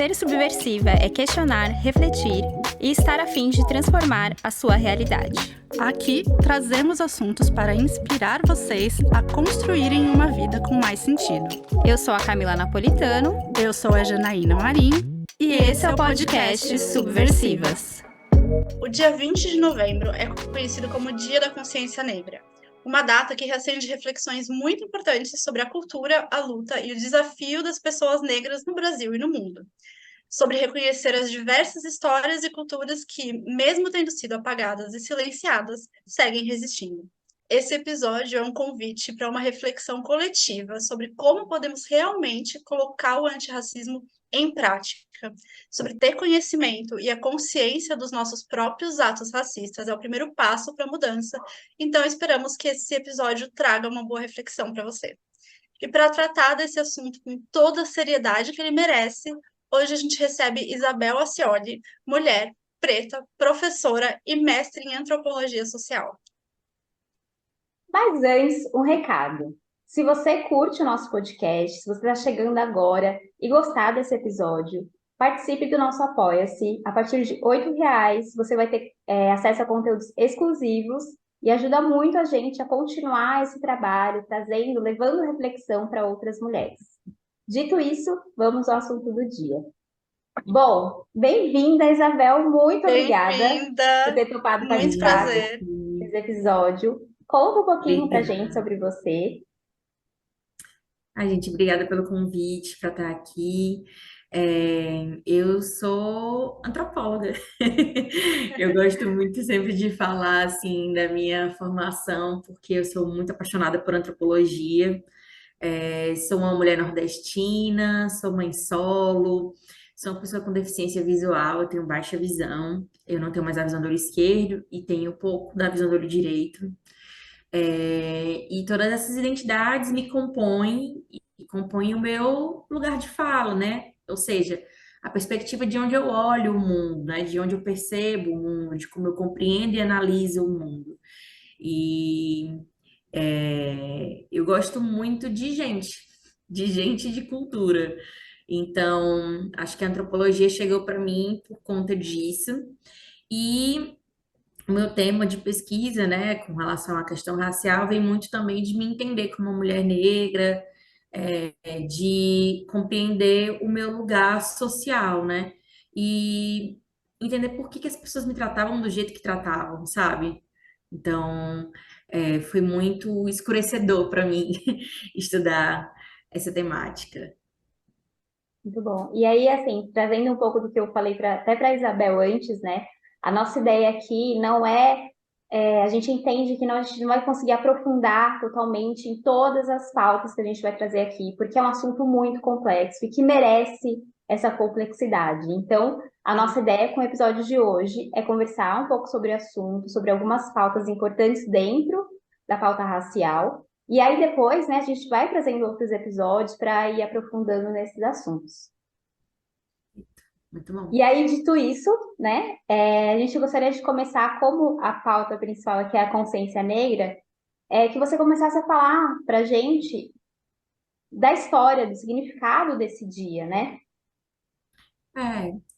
Ser subversiva é questionar, refletir e estar a fim de transformar a sua realidade. Aqui trazemos assuntos para inspirar vocês a construírem uma vida com mais sentido. Eu sou a Camila Napolitano. Eu sou a Janaína Marim. E esse é o podcast Subversivas. O dia 20 de novembro é conhecido como Dia da Consciência Negra, uma data que reacende reflexões muito importantes sobre a cultura, a luta e o desafio das pessoas negras no Brasil e no mundo, sobre reconhecer as diversas histórias e culturas que, mesmo tendo sido apagadas e silenciadas, seguem resistindo. Esse episódio é um convite para uma reflexão coletiva sobre como podemos realmente colocar o antirracismo em prática, sobre ter conhecimento e a consciência dos nossos próprios atos racistas é o primeiro passo para a mudança, então esperamos que esse episódio traga uma boa reflexão para você. E para tratar desse assunto com toda a seriedade que ele merece, hoje a gente recebe Isabel Acioli, mulher, preta, professora e mestre em antropologia social. Mas antes, um recado. Se você curte o nosso podcast, se você está chegando agora e gostar desse episódio, participe do nosso Apoia-se. A partir de R$ 8, você vai ter acesso a conteúdos exclusivos e ajuda muito a gente a continuar esse trabalho, levando reflexão para outras mulheres. Dito isso, vamos ao assunto do dia. Bom, bem-vinda, Isabel. Muito obrigada por ter topado participar desse episódio. Conta um pouquinho pra gente sobre você. Gente, obrigada pelo convite para estar aqui. Eu sou antropóloga. Eu gosto muito sempre de falar assim da minha formação, porque eu sou muito apaixonada por antropologia. Sou uma mulher nordestina, sou mãe solo, sou uma pessoa com deficiência visual, eu tenho baixa visão, eu não tenho mais a visão do olho esquerdo e tenho pouco da visão do olho direito. E todas essas identidades me compõem e compõem o meu lugar de fala, né? Ou seja, a perspectiva de onde eu olho o mundo, né? De onde eu percebo o mundo, de como eu compreendo e analiso o mundo. E eu gosto muito de gente e de cultura. Então, acho que a antropologia chegou para mim por conta disso. E o meu tema de pesquisa, né, com relação à questão racial, vem muito também de me entender como uma mulher negra, de compreender o meu lugar social, né, e entender por que as pessoas me tratavam do jeito que tratavam, sabe? Então, foi muito escurecedor para mim estudar essa temática. Muito bom. E aí, assim, trazendo um pouco do que eu falei até para a Isabel antes, né? A nossa ideia aqui não a gente entende que a gente não vai conseguir aprofundar totalmente em todas as pautas que a gente vai trazer aqui, porque é um assunto muito complexo e que merece essa complexidade. Então, a nossa ideia com o episódio de hoje é conversar um pouco sobre o assunto, sobre algumas pautas importantes dentro da pauta racial, e aí depois, né, a gente vai trazendo outros episódios para ir aprofundando nesses assuntos. Muito bom. E aí, dito isso, né, a gente gostaria de começar, como a pauta principal aqui é a consciência negra, que você começasse a falar para a gente da história, do significado desse dia, né?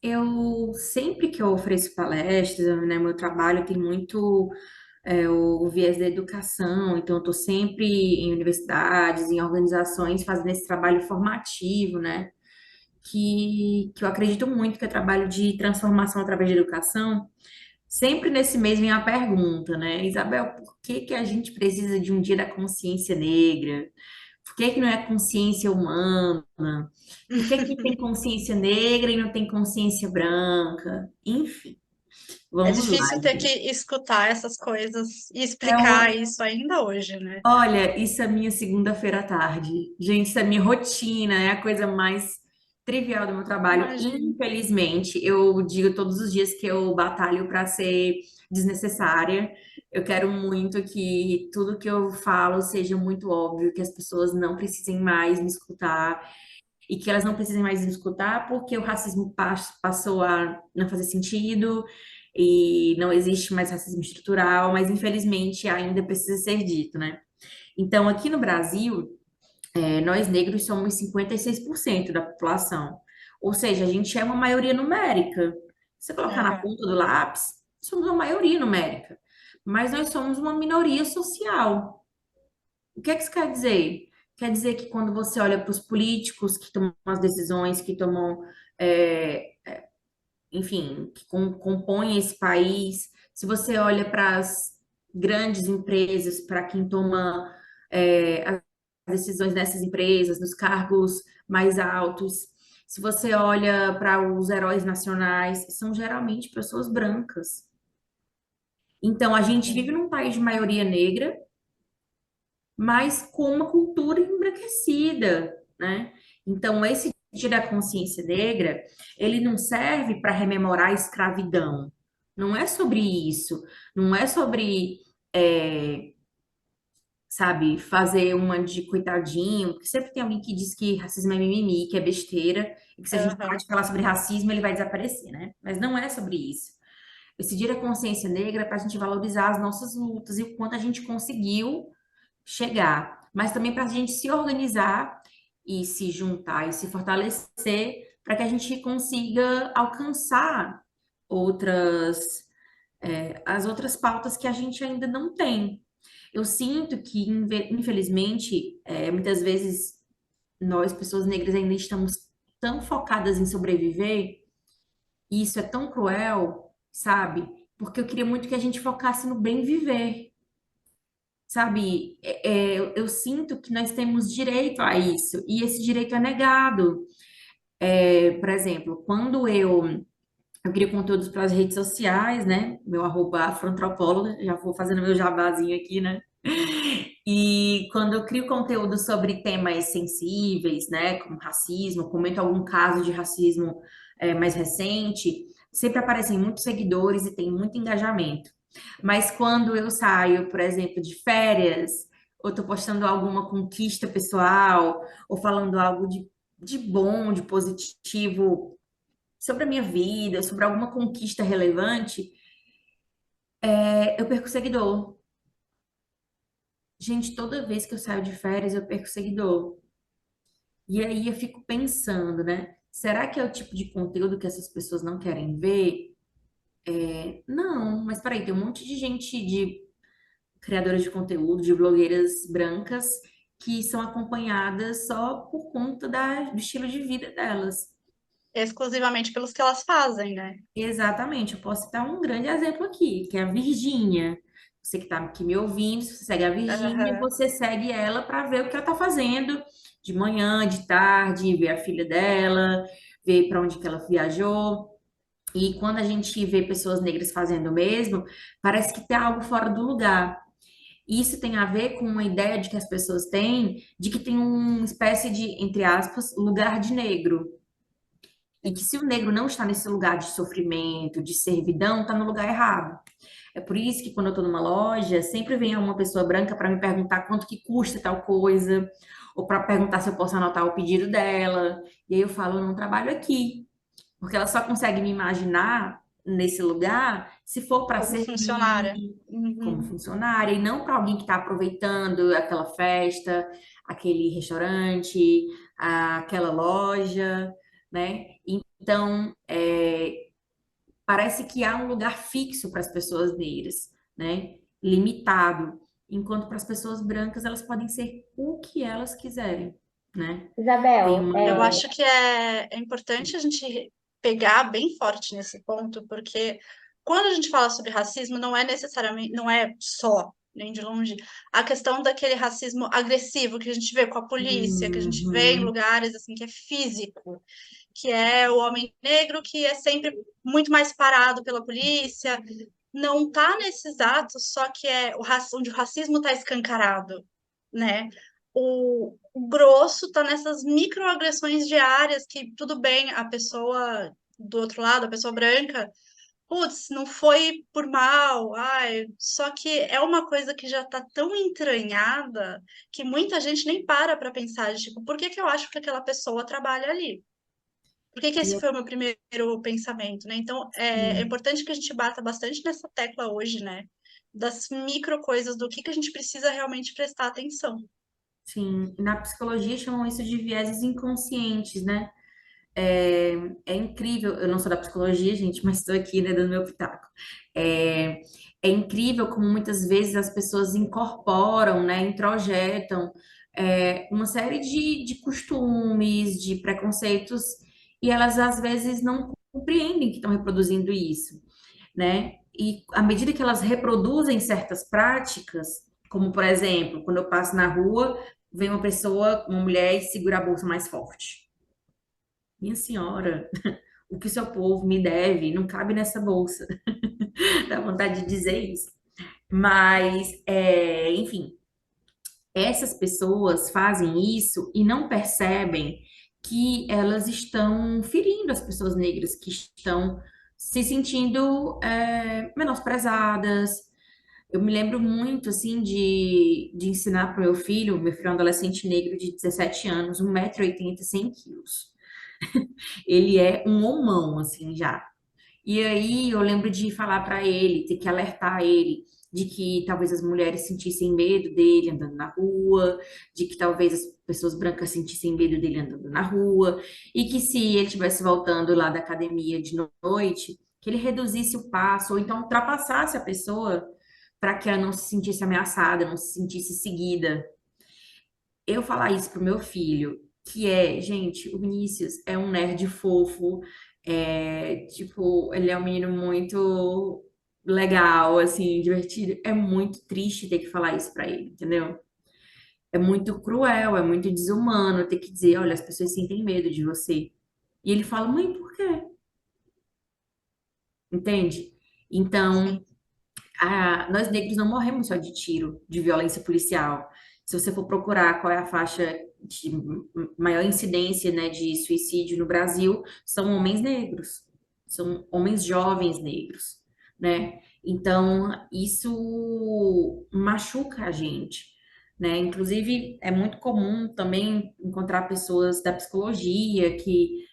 Eu sempre que eu ofereço palestras, né, meu trabalho tem muito o viés da educação, então eu estou sempre em universidades, em organizações fazendo esse trabalho formativo, né? Que eu acredito muito que é trabalho de transformação através da educação. Sempre nesse mês vem a pergunta, né, Isabel, por que que a gente precisa de um dia da consciência negra? Por que que não é consciência humana? Por que que tem consciência negra e não tem consciência branca? Enfim, É vamos difícil lá, ter gente. que escutar essas coisas e É uma- explicar isso ainda hoje, né? Olha, isso é minha segunda-feira à tarde. Gente, isso é minha rotina, é a coisa mais trivial do meu trabalho. Imagina. Infelizmente, eu digo todos os dias que eu batalho para ser desnecessária. Eu quero muito que tudo que eu falo seja muito óbvio, que as pessoas não precisem mais me escutar e que elas não precisem mais me escutar porque o racismo passou a não fazer sentido e não existe mais racismo estrutural, mas infelizmente ainda precisa ser dito, né? Então, aqui no Brasil, nós negros somos 56% da população. Ou seja, a gente é uma maioria numérica. Se você colocar na Aham. ponta do lápis, somos uma maioria numérica, mas nós somos uma minoria social. O que é que isso quer dizer? Quer dizer que quando você olha para os políticos que tomam as decisões, que tomam, é, enfim, que compõem esse país, se você olha para as grandes empresas, para quem toma, as decisões nessas empresas, nos cargos mais altos, se você olha para os heróis nacionais, são geralmente pessoas brancas. Então, a gente vive Sim. num país de maioria negra, mas com uma cultura embranquecida, né? Então, esse Dia da Consciência Negra, ele não serve para rememorar a escravidão. Não é sobre isso. Não é sobre, é, sabe, fazer uma de coitadinho, porque sempre tem alguém que diz que racismo é mimimi, que é besteira, e que se a gente parar Aham. de falar sobre racismo, ele vai desaparecer, né? Mas não é sobre isso. Esse Dia da Consciência Negra é para a gente valorizar as nossas lutas e o quanto a gente conseguiu chegar, mas também para a gente se organizar e se juntar e se fortalecer para que a gente consiga alcançar outras, as outras pautas que a gente ainda não tem. Eu sinto que, infelizmente, muitas vezes nós, pessoas negras, ainda estamos tão focadas em sobreviver, e isso é tão cruel, sabe? Porque eu queria muito que a gente focasse no bem viver. Sabe, eu sinto que nós temos direito a isso, e esse direito é negado. Por exemplo, quando eu crio conteúdos para as redes sociais, né? Meu arroba afroantropóloga, já vou fazendo meu jabazinho aqui, né? E quando eu crio conteúdo sobre temas sensíveis, né, como racismo, comento algum caso de racismo mais recente, sempre aparecem muitos seguidores e tem muito engajamento. Mas quando eu saio, por exemplo, de férias, ou estou postando alguma conquista pessoal, ou falando algo de bom, de positivo sobre a minha vida, sobre alguma conquista relevante, eu perco seguidor. Gente, toda vez que eu saio de férias, eu perco seguidor. E aí eu fico pensando, né? Será que é o tipo de conteúdo que essas pessoas não querem ver? Não, mas peraí, tem um monte de gente, de criadoras de conteúdo, de blogueiras brancas, que são acompanhadas só por conta do estilo de vida delas. Exclusivamente pelos que elas fazem, né? Exatamente, eu posso citar um grande exemplo aqui, que é a Virgínia. Você que está aqui me ouvindo, se você segue a Virgínia, Aham. você segue ela para ver o que ela está fazendo de manhã, de tarde, ver a filha dela, ver para onde que ela viajou. E quando a gente vê pessoas negras fazendo o mesmo, parece que tem algo fora do lugar. Isso tem a ver com uma ideia de que as pessoas têm de que tem uma espécie de, entre aspas, lugar de negro. E que se o negro não está nesse lugar de sofrimento, de servidão, está no lugar errado. É por isso que quando eu estou numa loja, sempre vem uma pessoa branca para me perguntar quanto que custa tal coisa, ou para perguntar se eu posso anotar o pedido dela. E aí eu falo, eu não trabalho aqui, porque ela só consegue me imaginar nesse lugar se for para Como funcionária. servir como Uhum. funcionária e não para alguém que está aproveitando aquela festa, aquele restaurante, aquela loja, né? Então, parece que há um lugar fixo para as pessoas negras, né? Limitado, enquanto para as pessoas brancas elas podem ser o que elas quiserem, né? Tem Isabel, uma. Eu acho que é importante a gente pegar bem forte nesse ponto, porque quando a gente fala sobre racismo, não é necessariamente, não é só, nem de longe, a questão daquele racismo agressivo que a gente vê com a polícia, que a gente vê em Uhum, lugares assim que é físico, que é o homem negro que é sempre muito mais parado pela polícia, não tá nesses atos, só que é onde o racismo está escancarado, né? O grosso tá nessas microagressões diárias que tudo bem, a pessoa do outro lado, a pessoa branca, putz, não foi por mal, ai, só que é uma coisa que já tá tão entranhada que muita gente nem para pensar, de, tipo, por que que eu acho que aquela pessoa trabalha ali? Por que que e esse foi o meu primeiro pensamento, né? Então, é assim, importante que a gente bata bastante nessa tecla hoje, né? Das micro coisas, do que a gente precisa realmente prestar atenção. sim, na psicologia chamam isso de vieses inconscientes, né? É incrível, eu não sou da psicologia, gente, mas estou aqui, né, dando meu pitaco. É, é incrível como muitas vezes as pessoas incorporam, né, introjetam uma série de costumes, de preconceitos, e elas às vezes não compreendem que estão reproduzindo isso, né? E à medida que elas reproduzem certas práticas, como por exemplo, quando eu passo na rua, vem uma pessoa, uma mulher e segura a bolsa mais forte. Minha senhora, o que o seu povo me deve não cabe nessa bolsa. Dá vontade de dizer isso. Mas, enfim, essas pessoas fazem isso e não percebem que elas estão ferindo as pessoas negras que estão se sentindo menosprezadas. Eu me lembro muito, assim, de ensinar para meu filho é um adolescente negro de 17 anos, 1,80 m, 100 quilos. Ele é um homão, assim, já. E aí eu lembro de falar para ele, ter que alertar ele de que talvez as mulheres sentissem medo dele andando na rua, de que talvez as pessoas brancas sentissem medo dele andando na rua, e que se ele estivesse voltando lá da academia de noite, que ele reduzisse o passo, ou então ultrapassasse a pessoa para que ela não se sentisse ameaçada, não se sentisse seguida. Eu falar isso pro meu filho, que gente, o Vinícius é um nerd fofo, tipo, ele é um menino muito legal, assim, divertido. É muito triste ter que falar isso pra ele, entendeu? É muito cruel, é muito desumano ter que dizer, olha, as pessoas sentem medo de você. E ele fala, mãe, por quê? Entende? Então, Sim. nós negros não morremos só de tiro, de violência policial. Se você for procurar qual é a faixa de maior incidência, né, de suicídio no Brasil, são homens negros, são homens jovens negros, né? Então, isso machuca a gente, né? Inclusive, é muito comum também encontrar pessoas da psicologia que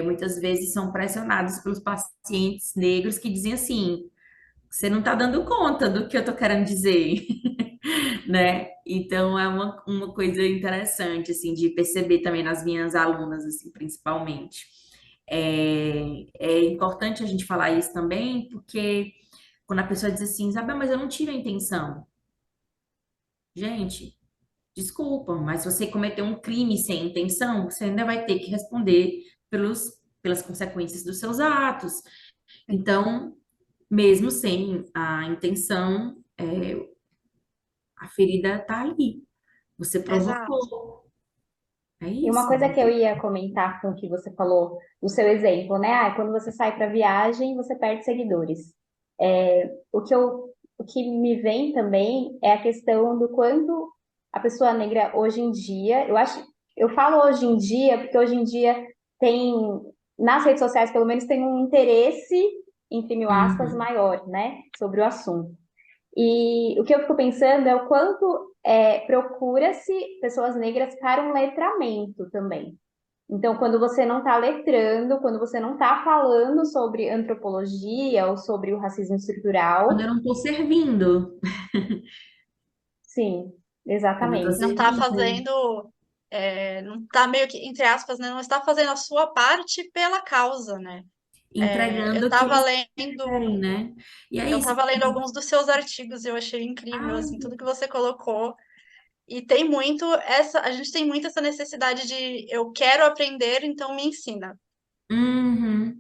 muitas vezes são pressionadas pelos pacientes negros que dizem assim: você não está dando conta do que eu tô querendo dizer, né? Então é uma coisa interessante, assim, de perceber também nas minhas alunas, assim, principalmente. É importante a gente falar isso também, porque quando a pessoa diz assim, Isabel, mas eu não tive a intenção. Gente, desculpa, mas se você cometeu um crime sem intenção, você ainda vai ter que responder pelas consequências dos seus atos. Então, mesmo sem a intenção, a ferida tá ali. Você Exato. provocou. É E uma isso. coisa que eu ia comentar com o que você falou, do seu exemplo, né? Ah, quando você sai para viagem, você perde seguidores. O que me vem também é a questão do quanto a pessoa negra hoje em dia, eu falo hoje em dia porque hoje em dia tem, nas redes sociais pelo menos, tem um interesse, entre mil aspas, Uhum. maior, né, sobre o assunto. E o que eu fico pensando é o quanto procura-se pessoas negras para um letramento também. Então, quando você não está letrando, quando você não está falando sobre antropologia ou sobre o racismo Quando estrutural, eu não estou servindo. sim, Quando eu estou exatamente. Não está servindo. fazendo, não está meio que, entre aspas, né, não está fazendo a sua parte pela causa, né? Entregando o que eles querem, né? E é Eu isso. estava lendo alguns dos seus artigos e eu achei incrível, Ai, assim, tudo que você colocou. E tem muito a gente tem muito essa necessidade de eu quero aprender, então me ensina. uhum.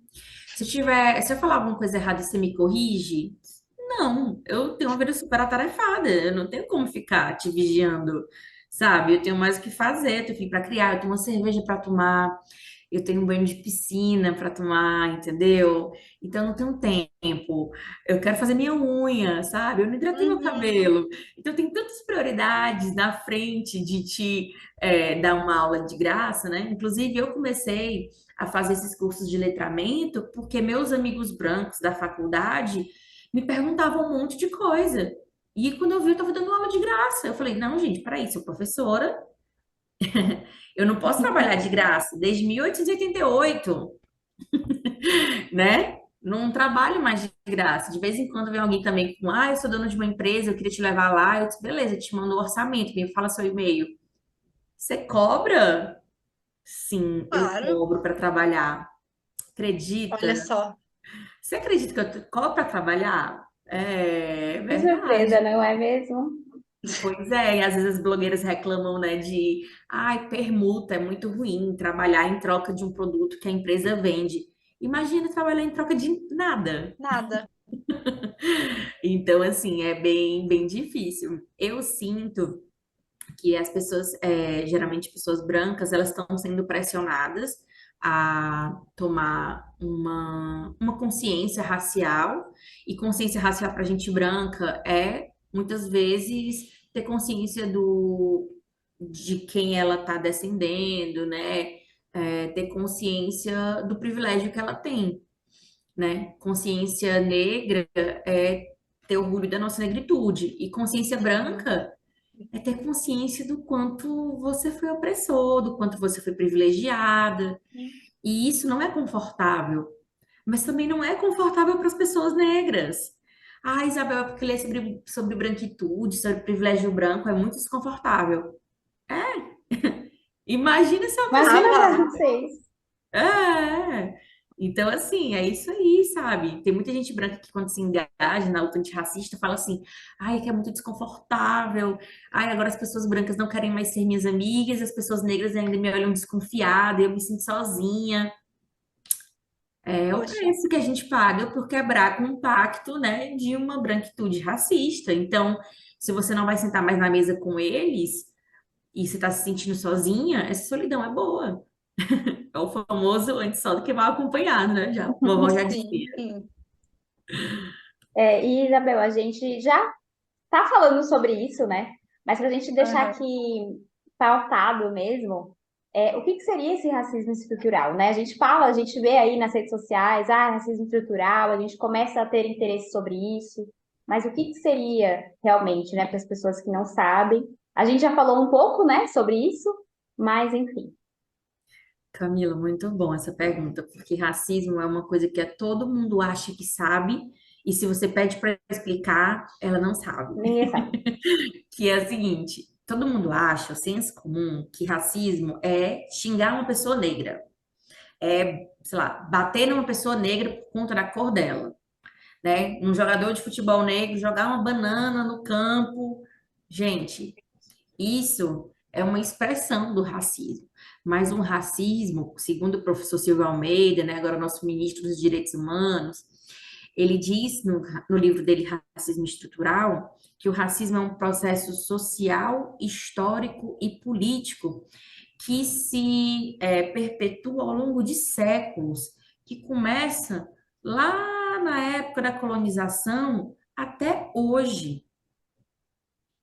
Se eu falar alguma coisa errada, você me corrige? Não, eu tenho uma vida super atarefada, eu não tenho como ficar te vigiando, sabe? Eu tenho mais o que fazer, eu tenho filho para criar, eu tenho uma cerveja para tomar, eu tenho um banho de piscina para tomar, entendeu? Então eu não tenho tempo. Eu quero fazer minha unha, sabe? Eu não hidratei meu Uhum, cabelo. Então tem tantas prioridades na frente de te dar uma aula de graça, né? Inclusive eu comecei a fazer esses cursos de letramento porque meus amigos brancos da faculdade me perguntavam um monte de coisa. E quando eu vi, eu estava dando aula de graça. Eu falei, não, gente, peraí, sou professora, eu não posso trabalhar de graça desde 1888, né? Não trabalho mais de graça. De vez em quando vem alguém também com, eu sou dona de uma empresa, eu queria te levar lá. Eu disse, beleza, eu te mando o orçamento, me fala seu e-mail. Você cobra? Sim, eu Claro, cobro para trabalhar. olha Acredita? só. Você acredita que eu cobro para trabalhar? É Que surpresa, verdade. não é mesmo? Pois é, e às vezes as blogueiras reclamam, né, de, ai, permuta, é muito ruim trabalhar em troca de um produto que a empresa vende. Imagina trabalhar em troca de nada. Nada. Então, assim, é bem difícil. Eu sinto que as pessoas, geralmente pessoas brancas, elas estão sendo pressionadas a tomar uma consciência racial, e consciência racial para gente branca é, muitas vezes, ter consciência de quem ela está descendendo, né? Ter consciência do privilégio que ela tem, né? Consciência negra é ter orgulho da nossa negritude, e consciência Sim, branca é ter consciência do quanto você foi opressor, do quanto você foi privilegiada. E isso não é confortável, mas também não é confortável para as pessoas negras. Ah, Isabel, é porque ler sobre branquitude, sobre privilégio branco é muito desconfortável. Imagina se uma pessoa Imagina para amado. vocês. é. Então, assim, é isso aí, sabe? Tem muita gente branca que, quando se engaja na luta antirracista, fala assim: ai, que é muito desconfortável. Ai, agora as pessoas brancas não querem mais ser minhas amigas, as pessoas negras ainda me olham desconfiada, eu me sinto sozinha. É o Poxa, preço que a gente paga por quebrar com o pacto, né, de uma branquitude racista. Então, se você não vai sentar mais na mesa com eles e você está se sentindo sozinha, essa solidão é boa. É o famoso antes só do que mal acompanhado, né? Já, vovó já sim. dizia. E Isabel, a gente já está falando sobre isso, né? Mas para a gente deixar Aham. aqui pautado mesmo, o que que seria esse racismo estrutural, né? A gente fala, a gente vê aí nas redes sociais, racismo estrutural, a gente começa a ter interesse sobre isso, mas o que que seria realmente, né, para as pessoas que não sabem? A gente já falou um pouco, né, sobre isso, mas enfim. Camila, muito bom essa pergunta, porque racismo é uma coisa que todo mundo acha que sabe, e se você pede para explicar, ela não sabe. Ninguém sabe. Que é o seguinte, todo mundo acha, o senso comum, que racismo é xingar uma pessoa negra, é, sei lá, bater numa pessoa negra por conta da cor dela, né? Um jogador de futebol negro jogar uma banana no campo. Gente, isso é uma expressão do racismo. Mas um racismo, segundo o professor Silvio Almeida, né, agora nosso ministro dos Direitos Humanos, ele diz no livro dele, Racismo Estrutural, que o racismo é um processo social, histórico e político que se perpetua ao longo de séculos, que começa lá na época da colonização até hoje.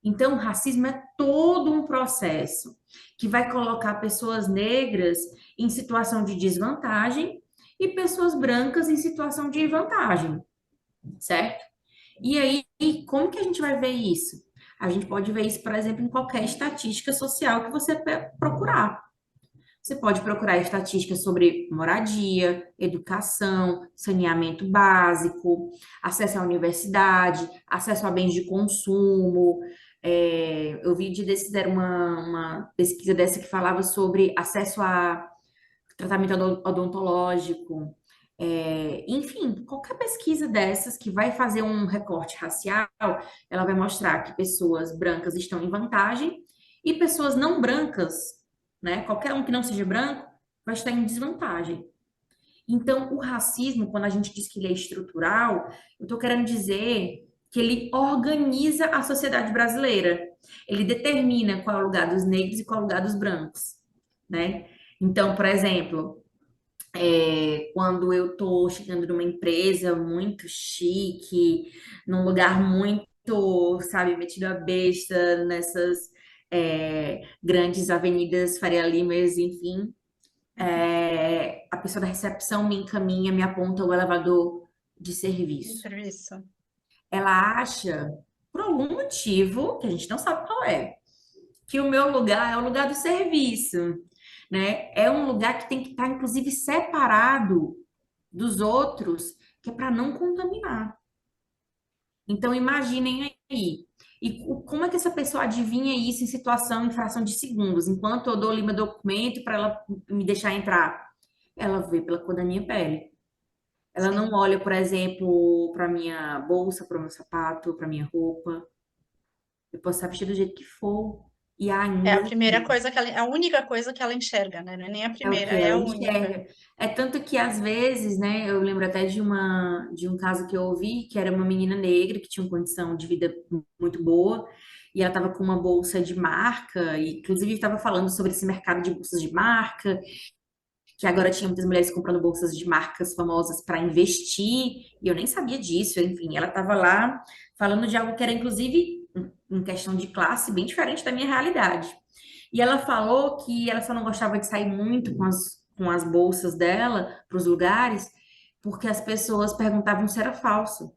Então, o racismo é todo um processo que vai colocar pessoas negras em situação de desvantagem e pessoas brancas em situação de vantagem, certo? E aí, como que a gente vai ver isso? A gente pode ver isso, por exemplo, em qualquer estatística social que você procurar. Você pode procurar estatísticas sobre moradia, educação, saneamento básico, acesso à universidade, acesso a bens de consumo. Eu vi de desses, era uma pesquisa dessa que falava sobre acesso a tratamento odontológico. Enfim, qualquer pesquisa dessas que vai fazer um recorte racial, ela vai mostrar que pessoas brancas estão em vantagem e pessoas não brancas, né? Qualquer um que não seja branco vai estar em desvantagem. Então, o racismo, quando a gente diz que ele é estrutural, eu estou querendo dizer que ele organiza a sociedade brasileira. Ele determina qual é o lugar dos negros e qual é o lugar dos brancos, né? Então, por exemplo, quando eu estou chegando numa empresa muito chique, num lugar muito, sabe, metido a besta, nessas grandes avenidas Faria Limers, enfim, a pessoa da recepção me encaminha, me aponta o elevador de De serviço. serviço. Ela acha, por algum motivo, que a gente não sabe qual é, que o meu lugar é o lugar do serviço, né? É um lugar que tem que estar, inclusive, separado dos outros, que é para não contaminar. Então, imaginem aí, E como é que essa pessoa adivinha isso em situação, em fração de segundos, enquanto eu dou ali meu documento para ela me deixar entrar? Ela vê pela cor da minha pele. Ela não Sim. olha, por exemplo, para minha bolsa, para o meu sapato, para minha roupa. Eu posso estar vestida do jeito que for. E É a ainda primeira assim, coisa que ela, a única coisa que ela enxerga, né? Não é nem a é o primeira, que é ela a única. enxerga. É tanto que às vezes, né, eu lembro até de um caso que eu ouvi, que era uma menina negra que tinha uma condição de vida muito boa, e ela estava com uma bolsa de marca, e inclusive estava falando sobre esse mercado de bolsas de marca, que agora tinha muitas mulheres comprando bolsas de marcas famosas para investir, e eu nem sabia disso, enfim, ela estava lá falando de algo que era, inclusive, em questão de classe, bem diferente da minha realidade. E ela falou que ela só não gostava de sair muito com as bolsas dela para os lugares, porque as pessoas perguntavam se era falso.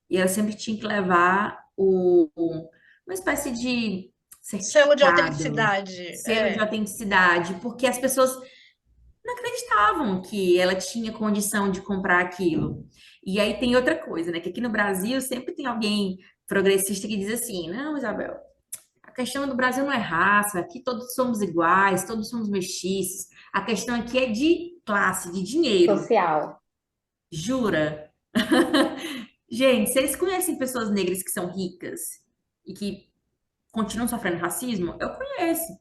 E ela sempre tinha que levar uma espécie de Selo de certificado, autenticidade. selo de É, autenticidade, porque as pessoas não acreditavam que ela tinha condição de comprar aquilo. E aí tem outra coisa, né? Que aqui no Brasil sempre tem alguém progressista que diz assim: não, Isabel, a questão do Brasil não é raça, aqui todos somos iguais, todos somos mestiços. A questão aqui é de classe, de dinheiro. Social. Jura? Gente, vocês conhecem pessoas negras que são ricas e que continuam sofrendo racismo? Eu conheço.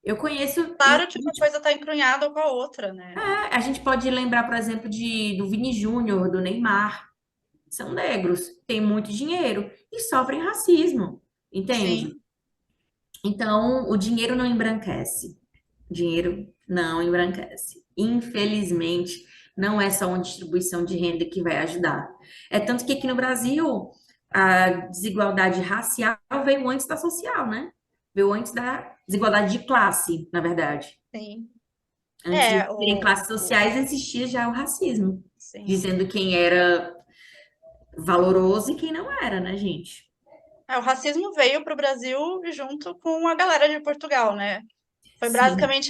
Eu conheço e claro que uma coisa está encrunhada com a outra, né? a gente pode lembrar, por exemplo, do Vini Júnior, do Neymar. São negros, têm muito dinheiro e sofrem racismo, entende? Sim. Então, o dinheiro não embranquece. O dinheiro não embranquece. Infelizmente, não é só uma distribuição de renda que vai ajudar. É tanto que aqui no Brasil, a desigualdade racial veio antes da social, né? Veio antes da desigualdade de classe, na verdade. Sim. Antes de É, existirem classes sociais, existia já o racismo, sim. dizendo quem era valoroso e quem não era, né, gente? É, o racismo veio para o Brasil junto com a galera de Portugal, né? Foi Sim.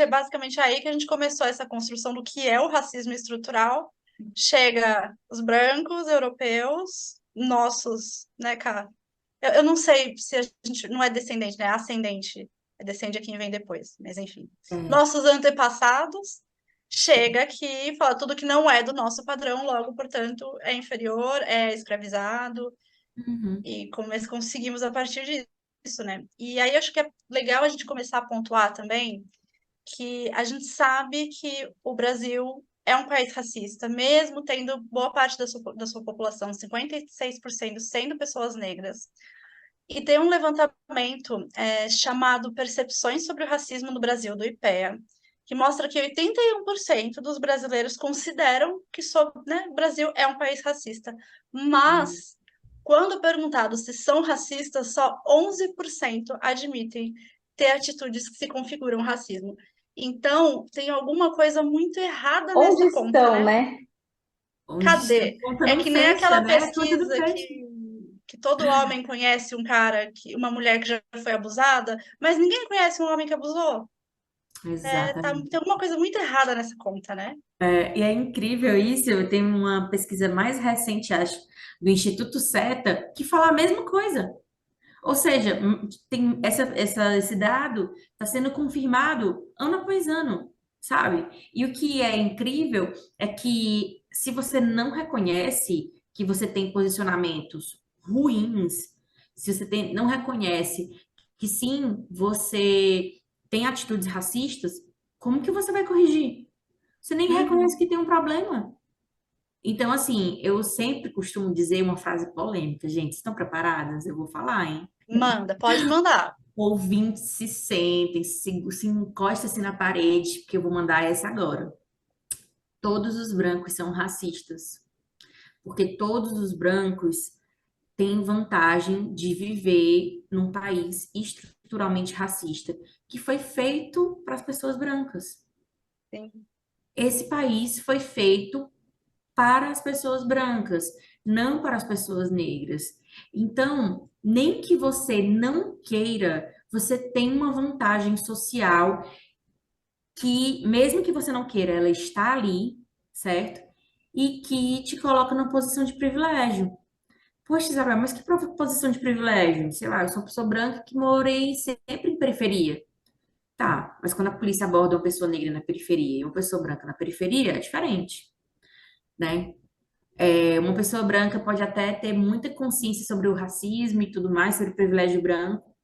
basicamente aí que a gente começou essa construção do que é o racismo estrutural. Chega os brancos, europeus, nossos, né, cara? Eu não sei se a gente não é descendente, né? É ascendente. É descende a quem vem depois, mas enfim. É. Nossos antepassados chega aqui e fala tudo que não é do nosso padrão, logo, portanto, é inferior, é escravizado, Uhum. e como nós conseguimos a partir disso, né? E aí acho que é legal a gente começar a pontuar também que a gente sabe que o Brasil é um país racista, mesmo tendo boa parte da sua população, 56% sendo pessoas negras. E tem um levantamento chamado Percepções sobre o Racismo no Brasil, do IPEA, que mostra que 81% dos brasileiros consideram que né, o Brasil é um país racista. Mas, quando perguntado se são racistas, só 11% admitem ter atitudes que se configuram racismo. Então, tem alguma coisa muito errada Onde nessa conta, estão, né? né? Onde está? Cadê? Conta É não que nem fecha, aquela né? A conta não pesquisa fecha. que todo homem conhece um cara, uma mulher que já foi abusada, mas ninguém conhece um homem que abusou. Tem Exatamente. alguma coisa muito errada nessa conta, né? É, e é incrível isso. Eu tenho uma pesquisa mais recente, acho, do Instituto SETA, que fala a mesma coisa. Ou seja, tem esse dado está sendo confirmado ano após ano, sabe? E o que é incrível é que se você não reconhece que você tem posicionamentos ruins, se você não reconhece que sim, você tem atitudes racistas, como que você vai corrigir? Você nem reconhece Uhum. que tem um problema. Então, assim, eu sempre costumo dizer uma frase polêmica, gente. Estão preparadas? Eu vou falar, hein? Manda, pode mandar. Ouvintes se sentem, se encosta assim na parede, porque eu vou mandar essa agora. Todos os brancos são racistas, porque todos os brancos têm vantagem de viver num país estruturalmente racista, que foi feito para as pessoas brancas. Sim. Esse país foi feito para as pessoas brancas, não para as pessoas negras. Então, nem que você não queira, você tem uma vantagem social que, mesmo que você não queira, ela está ali, certo? E que te coloca numa posição de privilégio. Poxa, Isabel, mas que posição de privilégio? Sei lá, eu sou uma pessoa branca que morei sempre em periferia. Tá, mas quando a polícia aborda uma pessoa negra na periferia e uma pessoa branca na periferia, é diferente, né? Uma pessoa branca pode até ter muita consciência sobre o racismo e tudo mais, sobre o privilégio branco.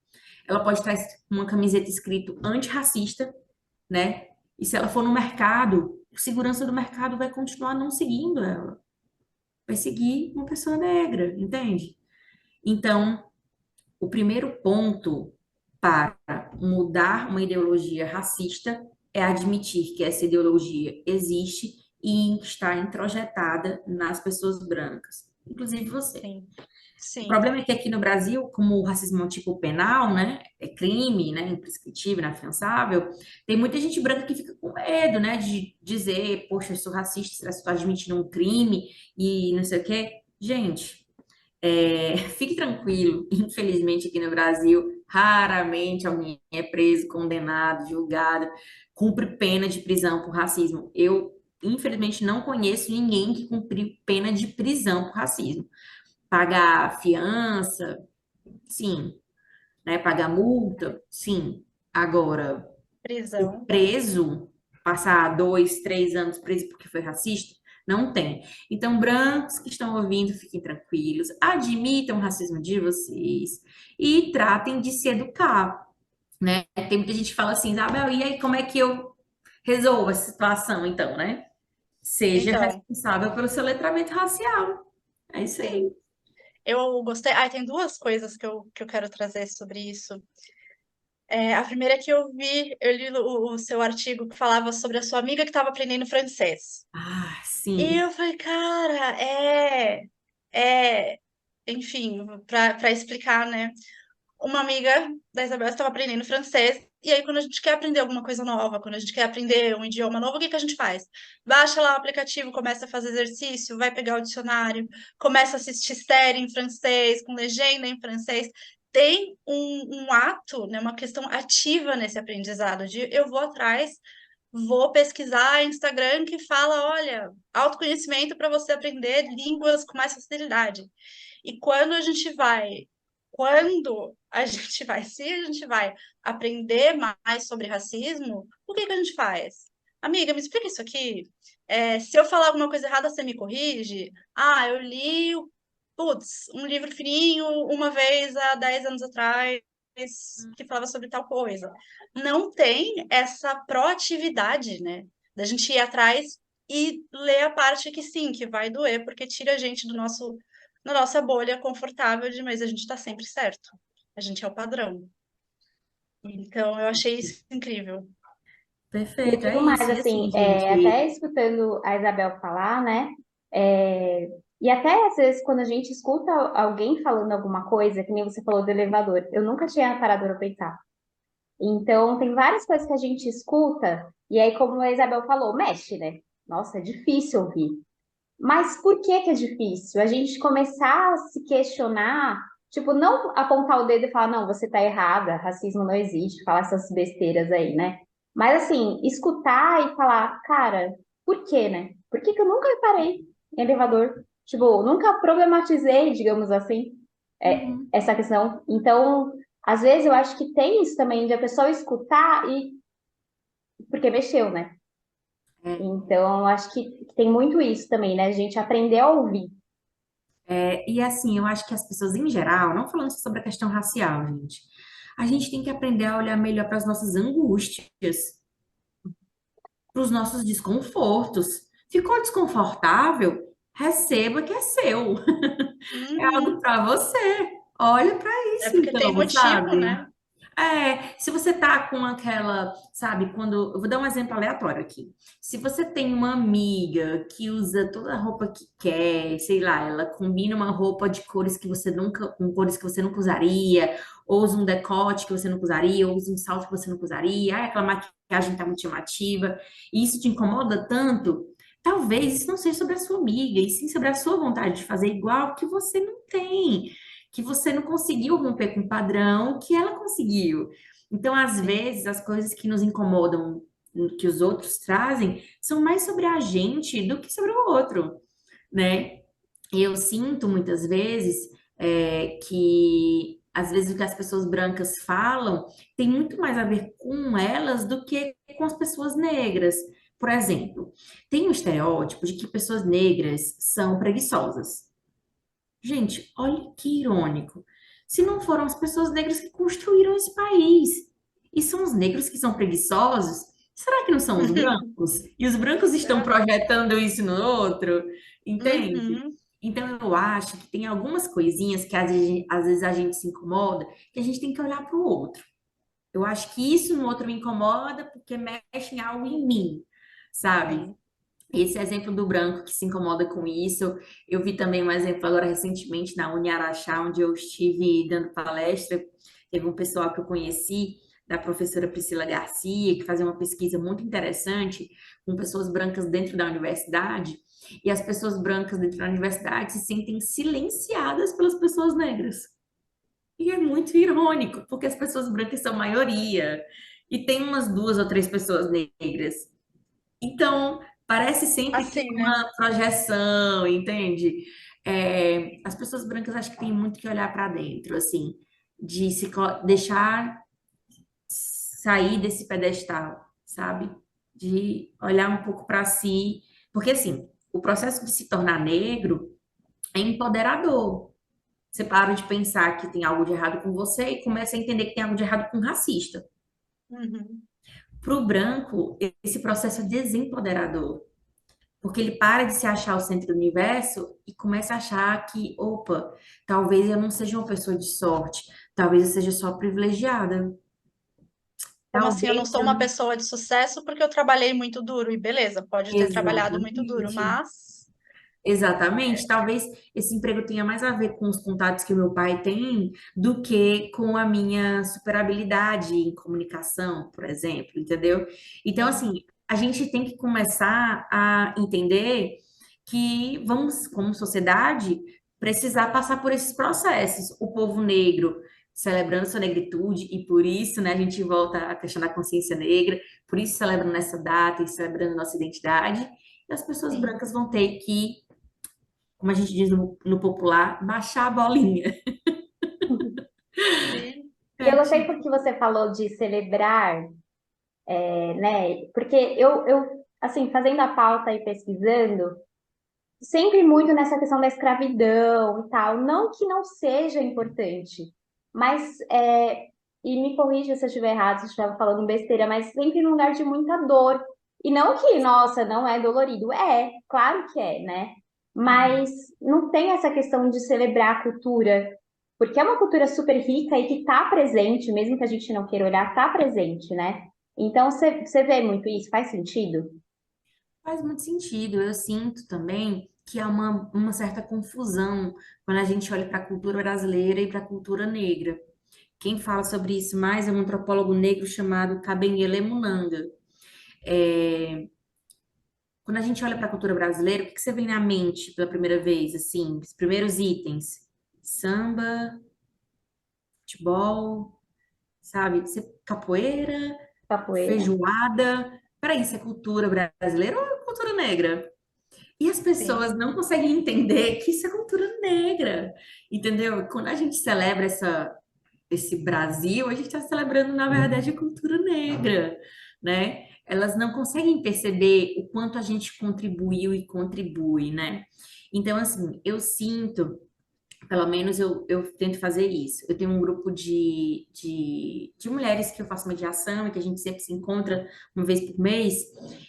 Ela pode estar com uma camiseta escrito antirracista, né? E se ela for no mercado, o segurança do mercado vai continuar não seguindo ela. Vai seguir uma pessoa negra, entende? Então, o primeiro ponto para mudar uma ideologia racista é admitir que essa ideologia existe e está introjetada nas pessoas brancas, inclusive você. Sim, O sim, problema é que aqui no Brasil, como o racismo é um tipo penal, né, é crime, né, imprescritível, inafiançável, tem muita gente branca que fica com medo, né, de dizer, poxa, eu sou racista, será que eu estou admitindo um crime e não sei o quê? Gente, fique tranquilo, infelizmente aqui no Brasil, raramente alguém é preso, condenado, julgado, cumpre pena de prisão por racismo. Eu, infelizmente, não conheço ninguém que cumpriu pena de prisão por racismo. Pagar fiança, sim, né? Pagar multa, sim. Agora, ser prisão. preso, passar 2, 3 anos preso porque foi racista, não tem. Então, brancos que estão ouvindo, fiquem tranquilos, admitam o racismo de vocês e tratem de se educar, né? Tem muita gente que fala assim, Isabel, e aí como é que eu resolvo essa situação, então, né? Seja Então, responsável pelo seu letramento racial. É isso aí. sim. Eu gostei. Ah, tem duas coisas que eu quero trazer sobre isso. A primeira é que eu li o seu artigo que falava sobre a sua amiga que estava aprendendo francês. Ah, E sim. eu falei, cara, enfim, para explicar, né? Uma amiga da Isabel estava aprendendo francês, e aí quando a gente quer aprender alguma coisa nova, quando a gente quer aprender um idioma novo, o que que a gente faz? Baixa lá o aplicativo, começa a fazer exercício, vai pegar o dicionário, começa a assistir série em francês, com legenda em francês. Tem um ato, né, uma questão ativa nesse aprendizado, de eu vou atrás, vou pesquisar Instagram que fala, olha, autoconhecimento para você aprender línguas com mais facilidade. E se a gente vai aprender mais sobre racismo, o que que a gente faz? Amiga, me explica isso aqui. Se eu falar alguma coisa errada, você me corrige? Ah, eu li, putz, um livro fininho uma vez há 10 anos atrás que falava sobre tal coisa. Não tem essa proatividade, né? Da gente ir atrás e ler a parte que sim, que vai doer, porque tira a gente na nossa bolha confortável de, mas a gente está sempre certo. A gente é o padrão. Então, eu achei isso incrível. E eu Perfeito, é digo mais, isso. E assim, assim, gente, até escutando a Isabel falar, né? é, e até às vezes quando a gente escuta alguém falando alguma coisa, que nem você falou do elevador, eu nunca tinha parado para pensar. Então, tem várias coisas que a gente escuta, e aí, como a Isabel falou, mexe, né? Nossa, é difícil ouvir. Mas por que que é difícil? A gente começar a se questionar, tipo, não apontar o dedo e falar, não, você tá errada, racismo não existe, falar essas besteiras aí, né? Mas assim, escutar e falar, cara, por quê, né? Por que que eu nunca reparei em elevador? Tipo, nunca problematizei, digamos assim, uhum. essa questão. Então, às vezes eu acho que tem isso também de a pessoa escutar e porque mexeu, né? Então, eu acho que tem muito isso também, né? A gente aprender a ouvir. E assim, eu acho que as pessoas em geral, não falando só sobre a questão racial, gente, a gente tem que aprender a olhar melhor para as nossas angústias, para os nossos desconfortos. Ficou desconfortável? Receba que é seu. É algo Uhum. para você. Olha para É isso, porque tem então, motivo, sabe? né? Se você tá com aquela, sabe, quando, eu vou dar um exemplo aleatório aqui. Se você tem uma amiga que usa toda a roupa que quer, sei lá, ela combina uma roupa de cores que você nunca, com cores que você nunca usaria, ou usa um decote que você nunca usaria, ou usa um salto que você nunca usaria, aquela maquiagem tá muito chamativa, e isso te incomoda tanto, talvez isso não seja sobre a sua amiga, e sim sobre a sua vontade de fazer igual que você não tem que você não conseguiu romper com o padrão que ela conseguiu. Então, às Sim. vezes, as coisas que nos incomodam, que os outros trazem, são mais sobre a gente do que sobre o outro, né? eu sinto muitas vezes que às vezes o que as pessoas brancas falam tem muito mais a ver com elas do que com as pessoas negras. Por exemplo, tem um estereótipo de que pessoas negras são preguiçosas. Gente, olha que irônico. Se não foram as pessoas negras que construíram esse país, e são os negros que são preguiçosos, será que não são os brancos? E os brancos estão projetando isso no outro? Entende? Uhum. Então eu acho que tem algumas coisinhas que às vezes a gente se incomoda, que a gente tem que olhar para o outro. Eu acho que isso no outro me incomoda porque mexe em algo em mim, sabe? Sim. Esse exemplo do branco que se incomoda com isso, eu vi também um exemplo agora recentemente na Uniaraxá, onde eu estive dando palestra. Teve um pessoal que eu conheci, da professora Priscila Garcia, que fazia uma pesquisa muito interessante com pessoas brancas dentro da universidade, e as pessoas brancas dentro da universidade se sentem silenciadas pelas pessoas negras. E é muito irônico, porque as pessoas brancas são maioria, e tem umas duas ou três pessoas negras. Então, parece sempre que é Assim, né? uma projeção, entende? As pessoas brancas acho que têm muito que olhar para dentro, assim, de deixar sair desse pedestal, sabe? De olhar um pouco para si, porque assim, o processo de se tornar negro é empoderador. Você para de pensar que tem algo de errado com você e começa a entender que tem algo de errado com o racista. Uhum. Para o branco, esse processo é desempoderador. Porque ele para de se achar o centro do universo e começa a achar que, opa, talvez eu não seja uma pessoa de sorte, talvez eu seja só privilegiada, Como assim, eu não talvez sou eu uma não... pessoa de sucesso porque eu trabalhei muito duro, e beleza, pode ter trabalhado muito duro, Exatamente. mas Exatamente. Talvez esse emprego tenha mais a ver com os contatos que o meu pai tem do que com a minha superabilidade em comunicação, por exemplo, entendeu? Então, assim, a gente tem que começar a entender que vamos, como sociedade, precisar passar por esses processos. O povo negro celebrando sua negritude, e por isso, né, a gente volta à questão da consciência negra, por isso celebrando essa data e celebrando nossa identidade. E as pessoas sim. brancas vão ter que, como a gente diz no popular, baixar a bolinha. E, E eu é, gostei porque você falou de celebrar, né? Porque assim, fazendo a pauta e pesquisando, sempre muito nessa questão da escravidão e tal. Não que não seja importante, mas, e me corrija se eu estiver errado, se eu estiver falando besteira, mas sempre num lugar de muita dor. E não que, nossa, não é dolorido. É, claro que é, né? Mas não tem essa questão de celebrar a cultura, porque é uma cultura super rica e que está presente, mesmo que a gente não queira olhar, está presente, né? Então, você vê muito isso, faz sentido? Faz muito sentido. Eu sinto também que há uma certa confusão quando a gente olha para a cultura brasileira e para a cultura negra. Quem fala sobre isso mais é um antropólogo negro chamado Kabengele Munanga. É, Quando a gente olha para a cultura brasileira, o que que você vê na mente pela primeira vez, assim, os primeiros itens? Samba, futebol, sabe? Capoeira, Capoeira? feijoada. Peraí, isso é cultura brasileira ou é cultura negra? E as sim. pessoas não conseguem entender que isso é cultura negra, entendeu? Quando a gente celebra esse Brasil, a gente está celebrando, na verdade, a cultura negra, né? Elas não conseguem perceber o quanto a gente contribuiu e contribui, né? Então, assim, eu sinto, pelo menos eu tento fazer isso. Eu tenho um grupo de mulheres que eu faço mediação e que a gente sempre se encontra uma vez por mês,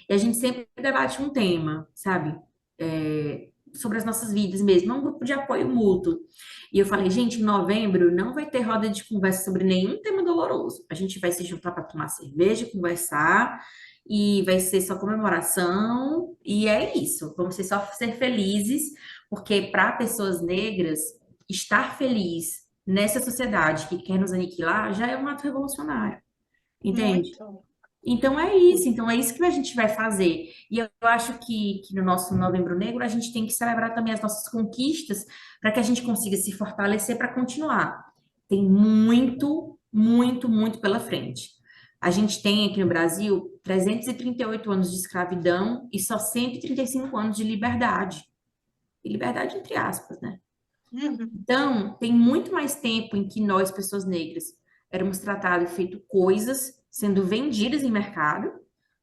e a gente sempre debate um tema, sabe? Sobre as nossas vidas mesmo, é um grupo de apoio mútuo. E eu falei, gente, em novembro não vai ter roda de conversa sobre nenhum tema doloroso. A gente vai se juntar para tomar cerveja, conversar, e vai ser só comemoração, e é isso. Vamos ser só ser felizes, porque para pessoas negras, estar feliz nessa sociedade que quer nos aniquilar já é um ato revolucionário, entende? Muito. Então é isso que a gente vai fazer. E eu acho que no nosso Novembro Negro a gente tem que celebrar também as nossas conquistas para que a gente consiga se fortalecer para continuar. Tem muito, muito, muito pela frente. A gente tem aqui no Brasil 338 anos de escravidão e só 135 anos de liberdade. E liberdade entre aspas, né? Uhum. Então, tem muito mais tempo em que nós, pessoas negras, éramos tratadas e feito coisas sendo vendidas em mercado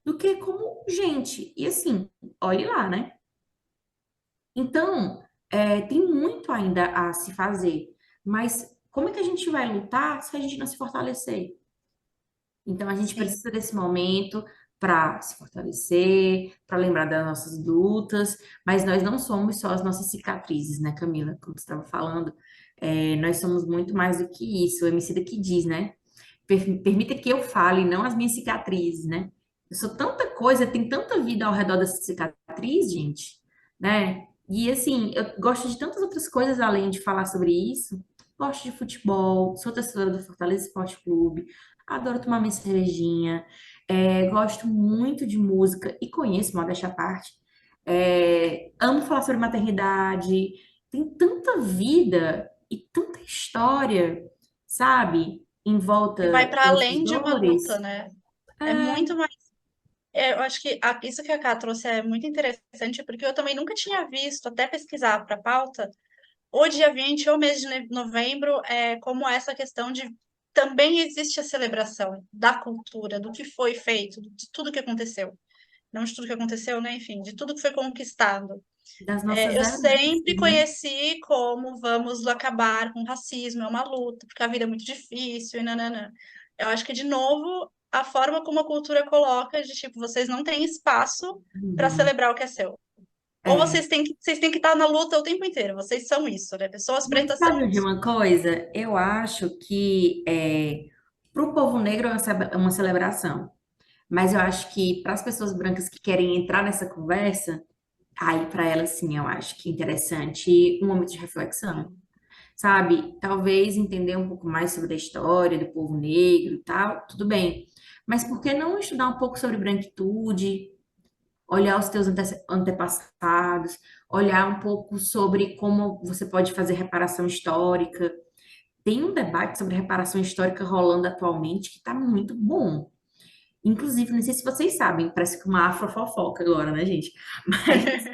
do que como gente. E assim, olhe lá, né? Então, tem muito ainda a se fazer. Mas como é que a gente vai lutar se a gente não se fortalecer? Então, a gente Sim. precisa desse momento para se fortalecer, para lembrar das nossas lutas, mas nós não somos só as nossas cicatrizes, né, Camila? Como você estava falando, nós somos muito mais do que isso. O Emicida que diz, né? Permita que eu fale, não as minhas cicatrizes, né? Eu sou tanta coisa, tem tanta vida ao redor dessa cicatriz, gente, né? E assim, eu gosto de tantas outras coisas além de falar sobre isso. Gosto de futebol, sou torcedora do Fortaleza Esporte Clube, adoro tomar minha cervejinha, gosto muito de música e conheço, modéstia à parte. Amo falar sobre maternidade. Tem tanta vida e tanta história, sabe? Em E vai volta para dessas além de uma luta, dores. né? É É, muito mais. Eu acho que isso que a Ká trouxe é muito interessante, porque eu também nunca tinha visto, até pesquisar para a pauta, o dia 20 ou mês de novembro, como essa questão de também existe a celebração da cultura, do que foi feito, de tudo que aconteceu. Não de tudo que aconteceu, né? Enfim, de tudo que foi conquistado. das nossas Eu heranças, sempre né? conheci como vamos acabar com o racismo, é uma luta, porque a vida é muito difícil e nananã. Eu acho que, de novo, a forma como a cultura coloca, de tipo, vocês não têm espaço para Uhum. celebrar o que é seu. Ou É. vocês têm que estar na luta o tempo inteiro, vocês são isso, né? Pessoas Mas pretas são sabe de isso. uma coisa? Eu acho que para o povo negro é uma celebração. Mas eu acho que para as pessoas brancas que querem entrar nessa conversa, aí para elas sim, eu acho que é interessante um momento de reflexão. Sabe? Talvez entender um pouco mais sobre a história do povo negro e tal, tudo bem. Mas por que não estudar um pouco sobre branquitude, olhar os teus antepassados, olhar um pouco sobre como você pode fazer reparação histórica? Tem um debate sobre reparação histórica rolando atualmente que está muito bom. Inclusive, não sei se vocês sabem, parece que uma afrofofoca agora, né, gente? Mas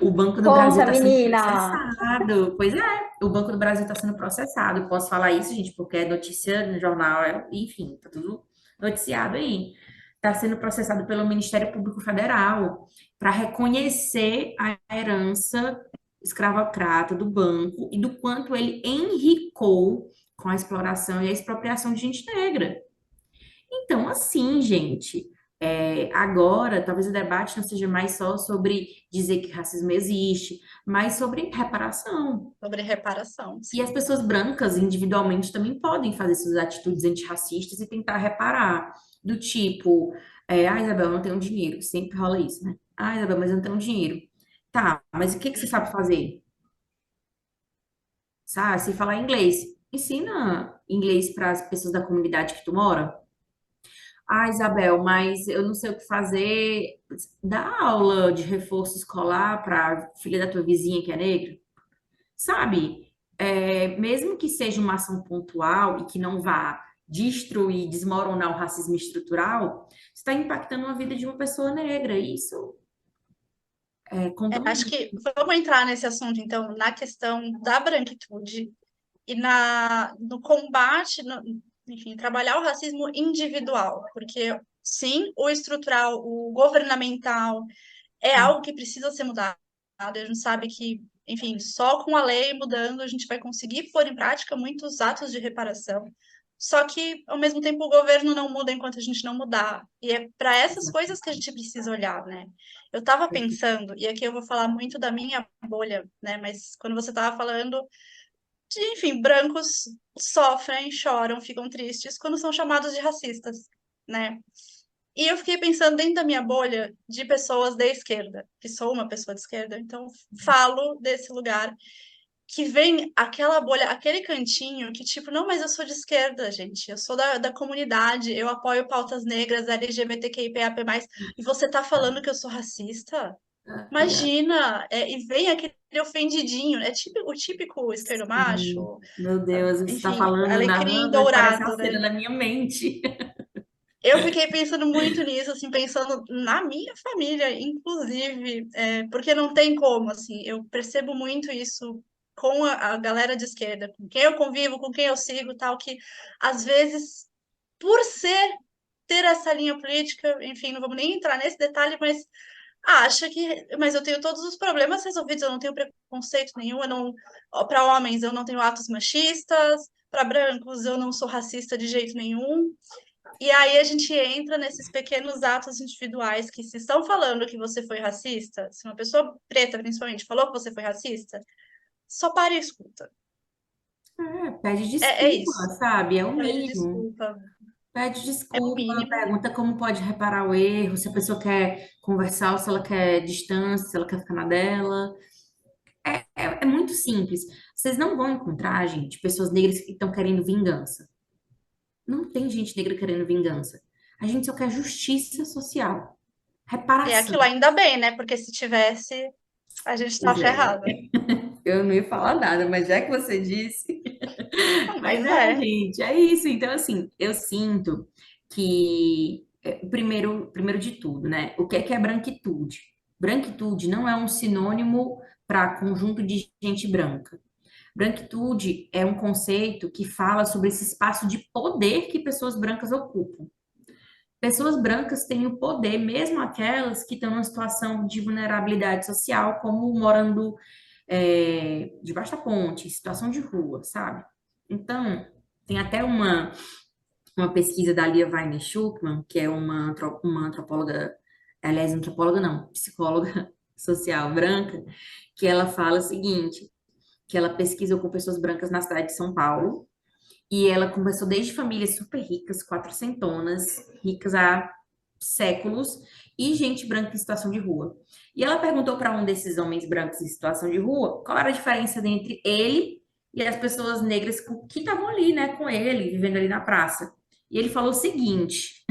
o Banco do Brasil Conta, está sendo menina! processado. Pois é, o Banco do Brasil está sendo processado. Posso falar isso, gente, porque é notícia no jornal, enfim, tá tudo noticiado aí. Está sendo processado pelo Ministério Público Federal para reconhecer a herança escravocrata do banco e do quanto ele enricou com a exploração e a expropriação de gente negra. Então, assim, gente, agora talvez o debate não seja mais só sobre dizer que racismo existe, mas sobre reparação. Sobre reparação, E as sim. pessoas brancas, individualmente, também podem fazer suas atitudes antirracistas e tentar reparar. Do tipo, Isabel, eu não tenho dinheiro. Sempre rola isso, né? Ah, Isabel, mas eu não tenho dinheiro. Tá, mas o que que você sabe fazer? Sabe? Se falar inglês, ensina inglês para as pessoas da comunidade que tu mora. Ah, Isabel, mas eu não sei o que fazer. Dá aula de reforço escolar para filha da tua vizinha que é negra? Sabe? Mesmo que seja uma ação pontual e que não vá destruir, desmoronar o racismo estrutural, está impactando a vida de uma pessoa negra. Isso conta Acho muito. que vamos entrar nesse assunto, então, na questão da branquitude e no combate, enfim, trabalhar o racismo individual, porque sim, o estrutural, o governamental é algo que precisa ser mudado. A gente sabe que, enfim, só com a lei mudando a gente vai conseguir pôr em prática muitos atos de reparação. Só que, ao mesmo tempo, o governo não muda enquanto a gente não mudar. E é para essas coisas que a gente precisa olhar, né? Eu estava pensando, e aqui eu vou falar muito da minha bolha, né? Mas quando você estava falando enfim, brancos sofrem, choram, ficam tristes quando são chamados de racistas, né? E eu fiquei pensando dentro da minha bolha de pessoas da esquerda, que sou uma pessoa de esquerda, então falo desse lugar que vem aquela bolha, aquele cantinho que, tipo, não, mas eu sou de esquerda, gente, eu sou da comunidade, eu apoio pautas negras, LGBTQIAP+, e você tá falando que eu sou racista? Imagina, e vem aquele ofendidinho, é tipo, o típico esquerdo Sim. macho, Meu Deus, você está enfim, falando, alecrim narrando, parece a dourado, cena né? na minha mente. Eu fiquei pensando muito nisso, assim, pensando na minha família, inclusive, porque não tem como, assim, eu percebo muito isso com a galera de esquerda, com quem eu convivo, com quem eu sigo, tal, que às vezes, por ter essa linha política, enfim, não vamos nem entrar nesse detalhe, mas acha que, mas eu tenho todos os problemas resolvidos, eu não tenho preconceito nenhum, eu não, para homens eu não tenho atos machistas, para brancos eu não sou racista de jeito nenhum. E aí a gente entra nesses pequenos atos individuais que se estão falando que você foi racista, se uma pessoa preta principalmente falou que você foi racista, só para e escuta. Pede É desculpa, isso. sabe? É o Pede mínimo. desculpa. Pede É o desculpa, mínimo. pergunta como pode reparar o erro, se a pessoa quer conversar ou se ela quer distância, se ela quer ficar na dela. É muito simples. Vocês não vão encontrar, gente, pessoas negras que estão querendo vingança. Não tem gente negra querendo vingança. A gente só quer justiça social, E reparação. aquilo ainda bem, né? Porque se tivesse, a gente tá Pois é, ferrado. eu não ia falar nada, mas já que você disse. Mas Mas é. gente, é isso. Então, assim, eu sinto que, primeiro de tudo, né? O que é branquitude? Branquitude não é um sinônimo para conjunto de gente branca. Branquitude é um conceito que fala sobre esse espaço de poder que pessoas brancas ocupam. Pessoas brancas têm o poder, mesmo aquelas que estão numa situação de vulnerabilidade social, como morando debaixo da ponte, em situação de rua, sabe? Então, tem até uma pesquisa da Lia Weiner Schuckman, que é uma antropóloga, aliás, antropóloga não, psicóloga social branca, que ela fala o seguinte, que ela pesquisou com pessoas brancas na cidade de São Paulo, e ela conversou desde famílias super ricas, quatrocentonas, ricas há séculos, e gente branca em situação de rua. E ela perguntou para um desses homens brancos em situação de rua qual era a diferença entre ele e as pessoas negras que estavam ali, né, com ele, vivendo ali na praça. E ele falou o seguinte,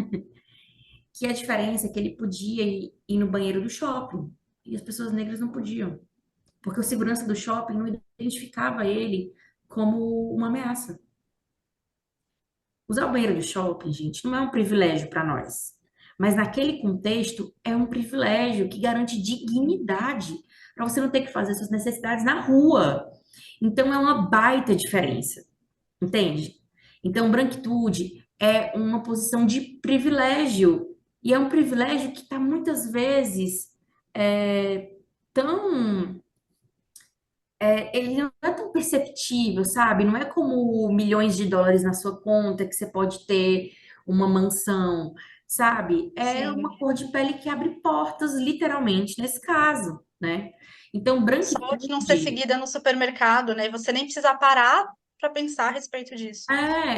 que a diferença é que ele podia ir no banheiro do shopping, e as pessoas negras não podiam, porque o segurança do shopping não identificava ele como uma ameaça. Usar o banheiro do shopping, gente, não é um privilégio para nós. Mas naquele contexto, é um privilégio que garante dignidade para você não ter que fazer suas necessidades na rua. Então, é uma baita diferença, entende? Então, branquitude é uma posição de privilégio. E é um privilégio que está muitas vezes tão ele não é tão perceptível, sabe? Não é como milhões de dólares na sua conta que você pode ter uma mansão, sabe? É Sim. uma cor de pele que abre portas, literalmente, nesse caso, né? Então, Só de não ser branquitude, seguida no supermercado, né? E você nem precisa parar para pensar a respeito disso.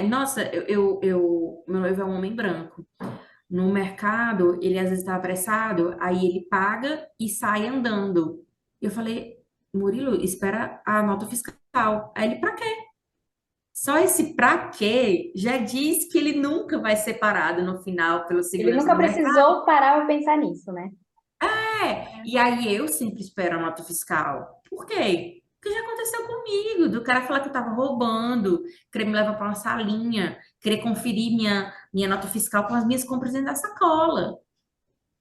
nossa, meu noivo é um homem branco. No mercado, ele às vezes está apressado, aí ele paga e sai andando. Eu falei, Murilo, espera a nota fiscal. Aí ele, pra quê? Só esse pra quê já diz que ele nunca vai ser parado no final pelo Ele segurança nunca do mercado. precisou parar para pensar nisso, né? E aí eu sempre espero a nota fiscal. Por quê? Porque já aconteceu comigo, do cara falar que eu tava roubando, querer me levar para uma salinha, querer conferir minha nota fiscal com as minhas compras dentro da sacola.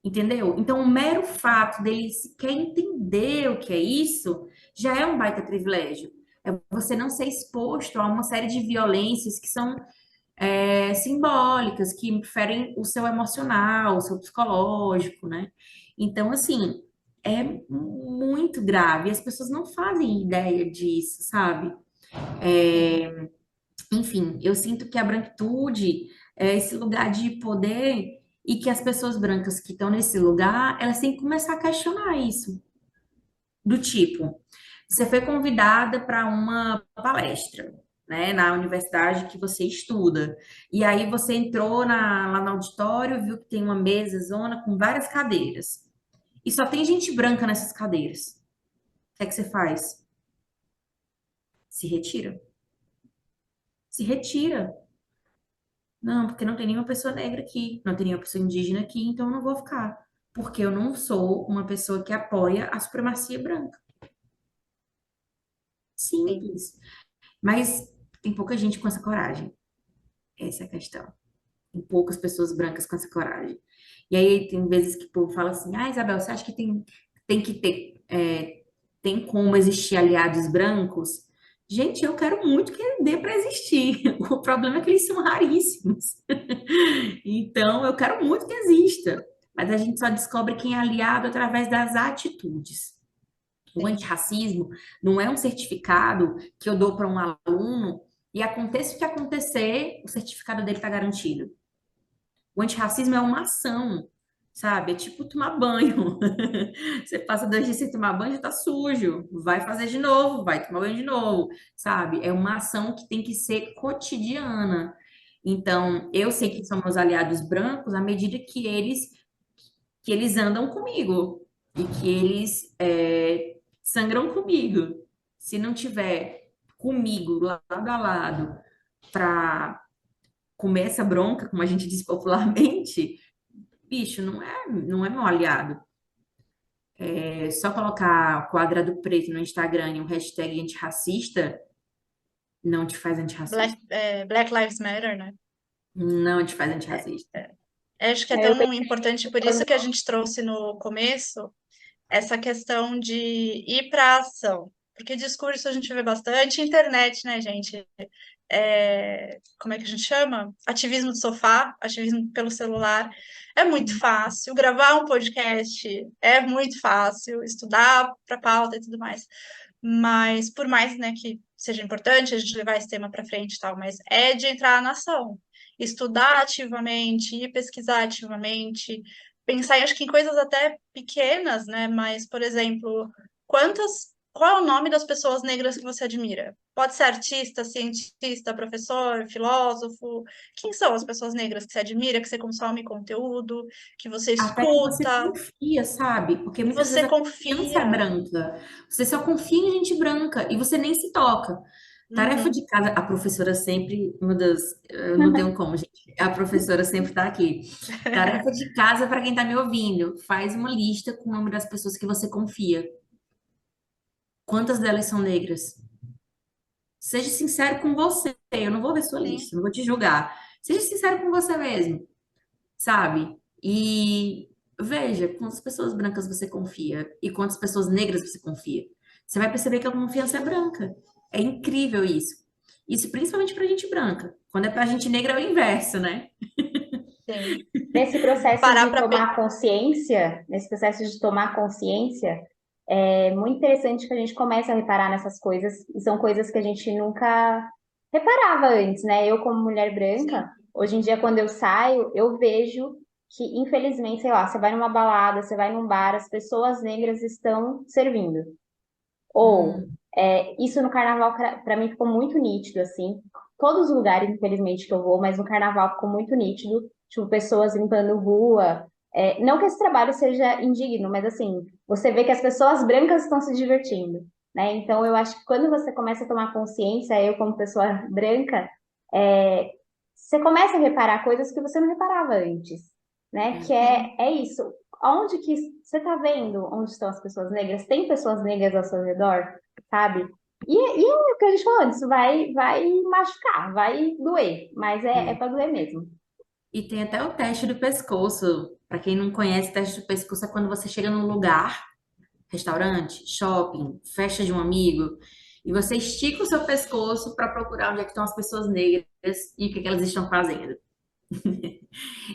Entendeu? Então, o mero fato dele sequer entender o que é isso já é um baita privilégio. É você não ser exposto a uma série de violências que são simbólicas, que ferem o seu emocional, o seu psicológico, né? Então, assim, é muito grave. As pessoas não fazem ideia disso, sabe? Enfim, eu sinto que a branquitude é esse lugar de poder e que as pessoas brancas que estão nesse lugar, elas têm que começar a questionar isso. Do tipo, você foi convidada para uma palestra, né, na universidade que você estuda. E aí você entrou lá no auditório, viu que tem uma mesa zona com várias cadeiras. E só tem gente branca nessas cadeiras. O que é que você faz? Se retira. Se retira. Não, porque não tem nenhuma pessoa negra aqui, não tem nenhuma pessoa indígena aqui, então eu não vou ficar. Porque eu não sou uma pessoa que apoia a supremacia branca. Sim. Simples. Mas tem pouca gente com essa coragem. Essa é a questão. Tem poucas pessoas brancas com essa coragem. E aí tem vezes que o povo fala assim, ah, Isabel, você acha que tem que ter, tem como existir aliados brancos? Gente, eu quero muito que dê para existir. O problema é que eles são raríssimos. Então, eu quero muito que exista. Mas a gente só descobre quem é aliado através das atitudes. O Sim. antirracismo não é um certificado que eu dou para um aluno e aconteça o que acontecer, o certificado dele está garantido. O antirracismo é uma ação, sabe? É tipo tomar banho. Você passa 2 dias sem tomar banho, já tá sujo. Vai fazer de novo, vai tomar banho de novo, sabe? É uma ação que tem que ser cotidiana. Então, eu sei que são meus aliados brancos à medida que eles andam comigo e que eles sangram comigo. Se não tiver comigo lado a lado para comer essa bronca, como a gente diz popularmente, bicho, não é meu aliado. É só colocar quadrado preto no Instagram e um hashtag antirracista não te faz Black, antirracista. Black Lives Matter, né? Não te faz antirracista. Acho que é Eu tão importante, por isso que a gente trouxe no começo essa questão de ir para a ação. Porque discurso a gente vê bastante, internet, né, gente? Como é que a gente chama? Ativismo de sofá, ativismo pelo celular. É muito fácil. Gravar um podcast é muito fácil. Estudar para pauta e tudo mais. Mas, por mais, né, que seja importante a gente levar esse tema para frente e tal, mas é de entrar na ação. Estudar ativamente, ir pesquisar ativamente, pensar, acho que em coisas até pequenas, né? Mas, por exemplo, qual é o nome das pessoas negras que você admira? Pode ser artista, cientista, professor, filósofo. Quem são as pessoas negras que você admira, que você consome conteúdo, que você Até que você escuta, confia, sabe? Porque que muitas vezes você a confiança é confia? branca. Você só confia em gente branca e você nem se toca. Tarefa Uhum. de casa, a professora sempre, meu Deus, eu não tenho como, gente. A professora sempre está aqui. Tarefa de casa para quem está me ouvindo. Faz uma lista com o nome das pessoas que você confia. Quantas delas são negras? Seja sincero com você. Eu não vou ver sua Sim. lista, não vou te julgar. Seja sincero com você mesmo, sabe? E veja quantas pessoas brancas você confia e quantas pessoas negras você confia. Você vai perceber que a confiança é branca. É incrível isso. Isso principalmente pra gente branca. Quando é pra gente negra é o inverso, né? Sim. Nesse processo Parar de para tomar consciência, nesse processo de tomar consciência, é muito interessante que a gente comece a reparar nessas coisas, e são coisas que a gente nunca reparava antes, né? Eu, como mulher branca, Sim. hoje em dia, quando eu saio, eu vejo que, infelizmente, sei lá, você vai numa balada, você vai num bar, as pessoas negras estão servindo. Ou, Hum, isso no carnaval, para mim, ficou muito nítido, assim. Todos os lugares, infelizmente, que eu vou, mas no carnaval ficou muito nítido. Tipo, pessoas limpando rua. Não que esse trabalho seja indigno, mas, assim, você vê que as pessoas brancas estão se divertindo, né? Então, eu acho que quando você começa a tomar consciência, eu, como pessoa branca, é, você começa a reparar coisas que você não reparava antes, né? Que Sim. é isso. Onde que você está vendo onde estão as pessoas negras? Tem pessoas negras ao seu redor, sabe? E é o que a gente falou antes, vai machucar, vai doer, mas é é. para doer mesmo. E tem até o teste do pescoço. Pra quem não conhece, o teste do pescoço é quando você chega num lugar, restaurante, shopping, festa de um amigo, e você estica o seu pescoço para procurar onde é que estão as pessoas negras e o que é que elas estão fazendo.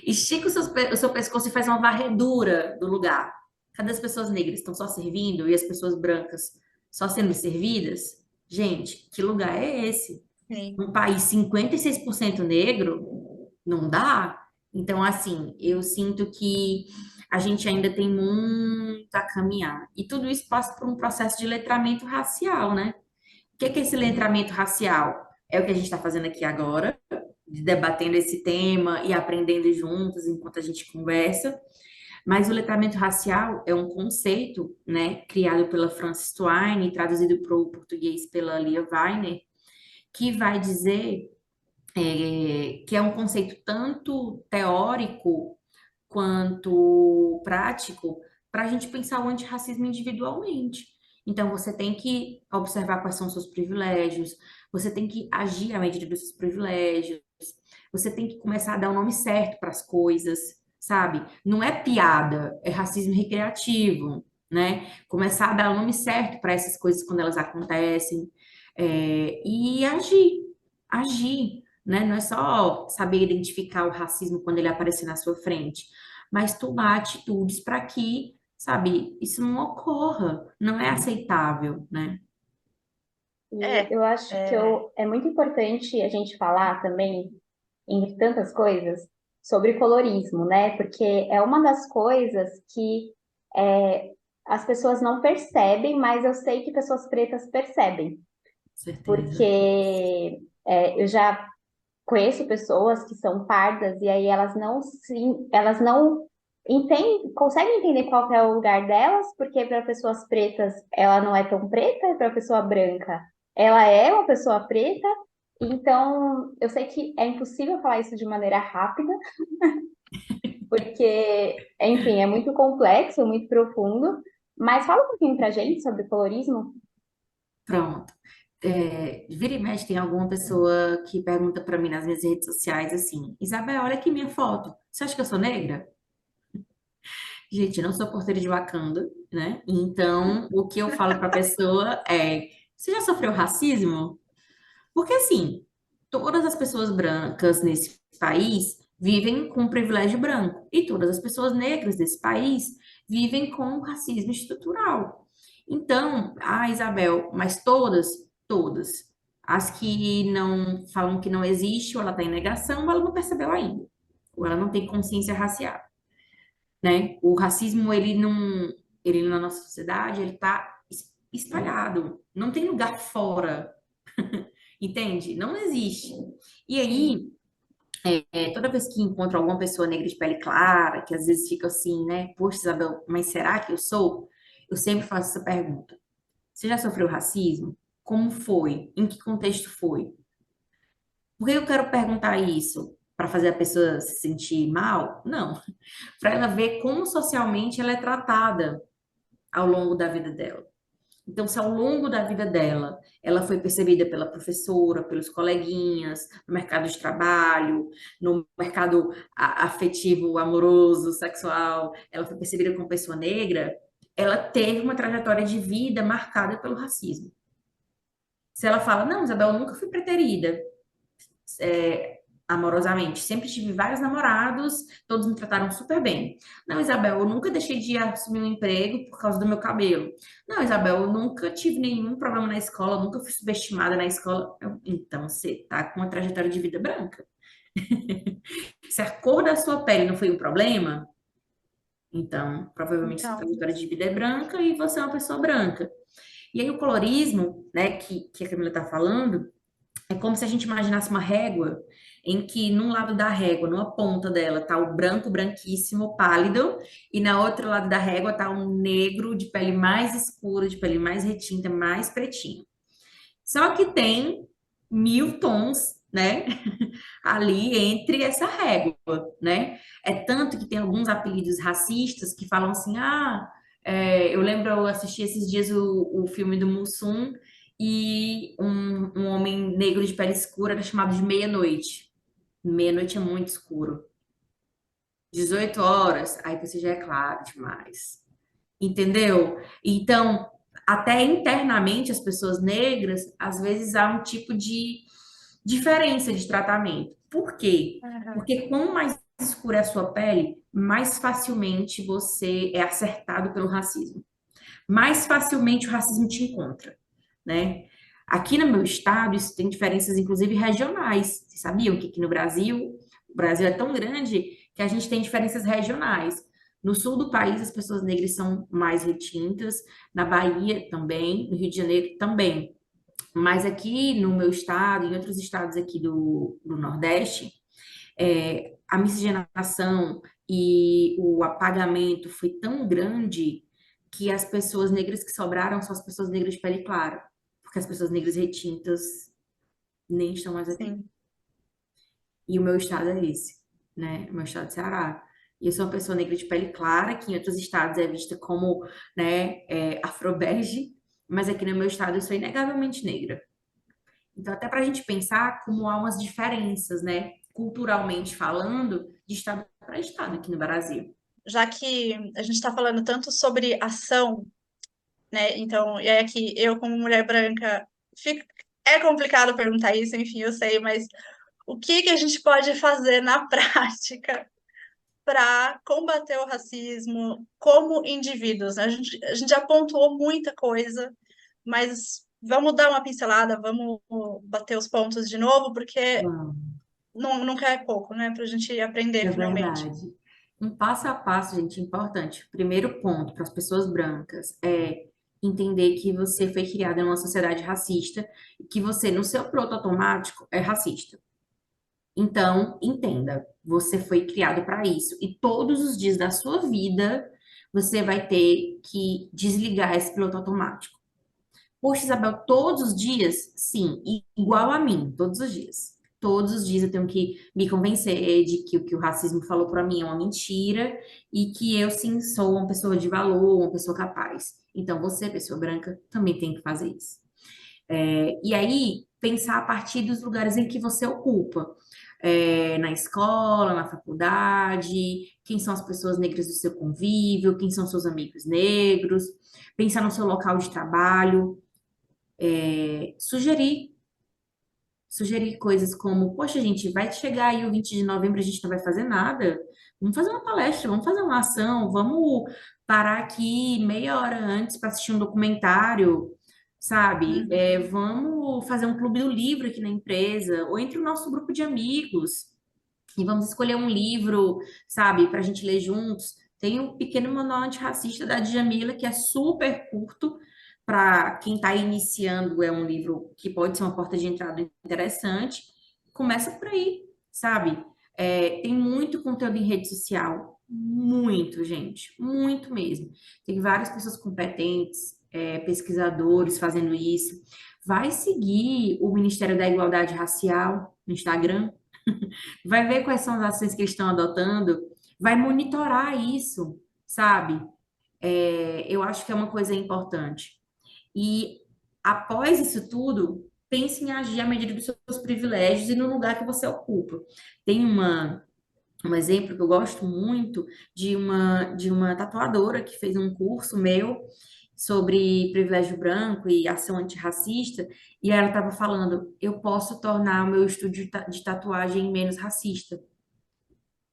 Estica o seu pescoço e faz uma varredura do lugar. Cadê as pessoas negras? Estão só servindo e as pessoas brancas só sendo servidas? Gente, que lugar é esse? Sim. Um país 56% negro? Não dá. Então, assim, eu sinto que a gente ainda tem muito a caminhar. E tudo isso passa por um processo de letramento racial, né? O que é esse letramento racial? É o que a gente está fazendo aqui agora, debatendo esse tema e aprendendo juntos enquanto a gente conversa. Mas o letramento racial é um conceito, né, criado pela Frances Twine e traduzido para o português pela Lia Weiner, que vai dizer que é um conceito tanto teórico quanto prático para a gente pensar o antirracismo individualmente. Então, você tem que observar quais são os seus privilégios, você tem que agir à medida dos seus privilégios, você tem que começar a dar o nome certo para as coisas, sabe? Não é piada, é racismo recreativo, né? Começar a dar o nome certo para essas coisas quando elas acontecem, e agir, né? Não é só saber identificar o racismo quando ele aparecer na sua frente, mas tomar atitudes para que, sabe, isso não ocorra, não é aceitável, né? E É, eu acho que é, é muito importante a gente falar também, entre tantas coisas, sobre colorismo, né? Porque é uma das coisas que é, as pessoas não percebem, mas eu sei que pessoas pretas percebem. Certeza. Porque eu já conheço pessoas que são pardas e aí elas não conseguem entender qual que é o lugar delas, porque para pessoas pretas ela não é tão preta, e para pessoa branca ela é uma pessoa preta. Então, eu sei que é impossível falar isso de maneira rápida, porque, enfim, é muito complexo, muito profundo. Mas fala um pouquinho pra gente sobre colorismo. Pronto. Vira e mexe, tem alguma pessoa que pergunta para mim nas minhas redes sociais assim: Isabel, olha aqui minha foto. Você acha que eu sou negra? Gente, eu não sou porteira de Wakanda, né? Então, o que eu falo para a pessoa é: você já sofreu racismo? Porque assim, todas as pessoas brancas nesse país vivem com privilégio branco e todas as pessoas negras desse país vivem com racismo estrutural. Então, Isabel, mas todas, as que não falam que não existe ou ela está em negação, ela não percebeu ainda, ou ela não tem consciência racial, né? O racismo, ele na nossa sociedade, ele está espalhado, não tem lugar fora, entende? Não existe. E Sim. aí, toda vez que encontro alguma pessoa negra de pele clara, que às vezes fica assim, né? Poxa, Isabel, mas será que eu sou? Eu sempre faço essa pergunta. Você já sofreu racismo? Como foi? Em que contexto foi? Por que eu quero perguntar isso? Para fazer a pessoa se sentir mal? Não. Para ela ver como socialmente ela é tratada ao longo da vida dela. Então, se ao longo da vida dela ela foi percebida pela professora, pelos coleguinhas, no mercado de trabalho, no mercado afetivo, amoroso, sexual, ela foi percebida como pessoa negra, ela teve uma trajetória de vida marcada pelo racismo. Se ela fala, não, Isabel, eu nunca fui preterida, amorosamente. Sempre tive vários namorados, todos me trataram super bem. Não, Isabel, eu nunca deixei de assumir um emprego por causa do meu cabelo. Não, Isabel, eu nunca tive nenhum problema na escola, eu nunca fui subestimada na escola. Então, você tá com uma trajetória de vida branca. Se a cor da sua pele não foi um problema, então, provavelmente sua então, trajetória de vida é branca e você é uma pessoa branca. E aí, o colorismo, né, que a Camila tá falando, é como se a gente imaginasse uma régua em que num lado da régua, numa ponta dela, tá o branco branquíssimo, pálido, e na outro lado da régua tá um negro de pele mais escura, de pele mais retinta, mais pretinho. Só que tem 1.000 tons, né, ali entre essa régua, né? É tanto que tem alguns apelidos racistas que falam assim, eu lembro, eu assisti esses dias o filme do Mussum e um homem negro de pele escura era chamado de meia-noite. Meia-noite é muito escuro. 18 horas, aí você já é claro demais. Entendeu? Então, até internamente, as pessoas negras, às vezes há um tipo de diferença de tratamento. Por quê? aham, Porque quanto mais escura é a sua pele, mais facilmente você é acertado pelo racismo. Mais facilmente o racismo te encontra, né? Aqui no meu estado, isso tem diferenças, inclusive, regionais. Vocês sabiam que aqui no Brasil, o Brasil é tão grande que a gente tem diferenças regionais. No sul do país, as pessoas negras são mais retintas, na Bahia também, no Rio de Janeiro também. Mas aqui no meu estado, em outros estados aqui do Nordeste, a miscigenação e o apagamento foi tão grande que as pessoas negras que sobraram são as pessoas negras de pele clara, porque as pessoas negras retintas nem estão mais aqui. sim. E o meu estado é esse, né? O meu estado é Ceará. E eu sou uma pessoa negra de pele clara, que em outros estados é vista como, né, afrobege, mas aqui no meu estado eu sou inegavelmente negra. Então, até para a gente pensar como há umas diferenças, né? culturalmente falando, de estado para estado aqui no Brasil. Já que a gente está falando tanto sobre ação, né? Então, e aí aqui eu como mulher branca, é complicado perguntar isso, enfim, eu sei, mas o que que a gente pode fazer na prática para combater o racismo como indivíduos, né? A gente já pontuou muita coisa, mas vamos dar uma pincelada, vamos bater os pontos de novo, porque Bom, nunca é pouco, né? Para a gente aprender é finalmente. verdade. Um passo a passo, gente, importante. Primeiro ponto para as pessoas brancas é entender que você foi criada em uma sociedade racista e que você, no seu piloto automático, é racista. Então, entenda, você foi criado para isso e todos os dias da sua vida você vai ter que desligar esse piloto automático. Poxa, Isabel, todos os dias? Sim, igual a mim, todos os dias. Todos os dias eu tenho que me convencer de que o que o racismo falou para mim é uma mentira e que eu sim sou uma pessoa de valor, uma pessoa capaz. Então você, pessoa branca, também tem que fazer isso. E aí, pensar a partir dos lugares em que você ocupa. Na escola, na faculdade, quem são as pessoas negras do seu convívio, quem são seus amigos negros, pensar no seu local de trabalho, sugerir coisas como, poxa, gente, vai chegar aí o 20 de novembro, a gente não vai fazer nada. Vamos fazer uma palestra, vamos fazer uma ação, vamos parar aqui meia hora antes para assistir um documentário, sabe? Uhum. Vamos fazer um clube do livro aqui na empresa, ou entre o nosso grupo de amigos, e vamos escolher um livro, sabe, para a gente ler juntos. Tem um pequeno manual antirracista da Djamila, que é super curto, para quem está iniciando, é um livro que pode ser uma porta de entrada interessante. Começa por aí, sabe? Tem muito conteúdo em rede social, muito, gente, muito mesmo. Tem várias pessoas competentes, pesquisadores fazendo isso. Vai seguir o Ministério da Igualdade Racial no Instagram, vai ver quais são as ações que eles estão adotando, vai monitorar isso, sabe? Eu acho que é uma coisa importante. E após isso tudo, pense em agir à medida dos seus privilégios e no lugar que você ocupa. Tem um exemplo que eu gosto muito de uma tatuadora que fez um curso meu sobre privilégio branco e ação antirracista, e ela estava falando, eu posso tornar o meu estúdio de tatuagem menos racista.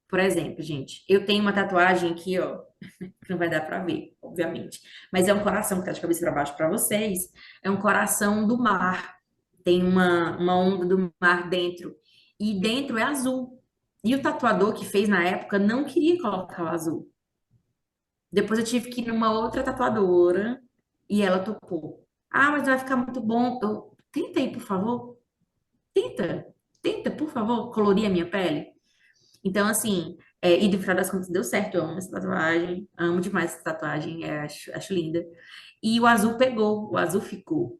Por exemplo, gente, eu tenho uma tatuagem aqui, ó, que não vai dar para ver, obviamente, mas é um coração que tá de cabeça para baixo para vocês, é um coração do mar, tem uma onda do mar dentro, e dentro é azul. E o tatuador que fez na época não queria colocar o azul. Depois eu tive que ir numa outra tatuadora e ela topou. Ah, mas vai ficar muito bom. Tenta aí, por favor. Tenta. Tenta, por favor, colorir a minha pele. Então, assim, e no final das contas deu certo. Eu amo essa tatuagem. Amo demais essa tatuagem. Acho linda. E o azul pegou, o azul ficou.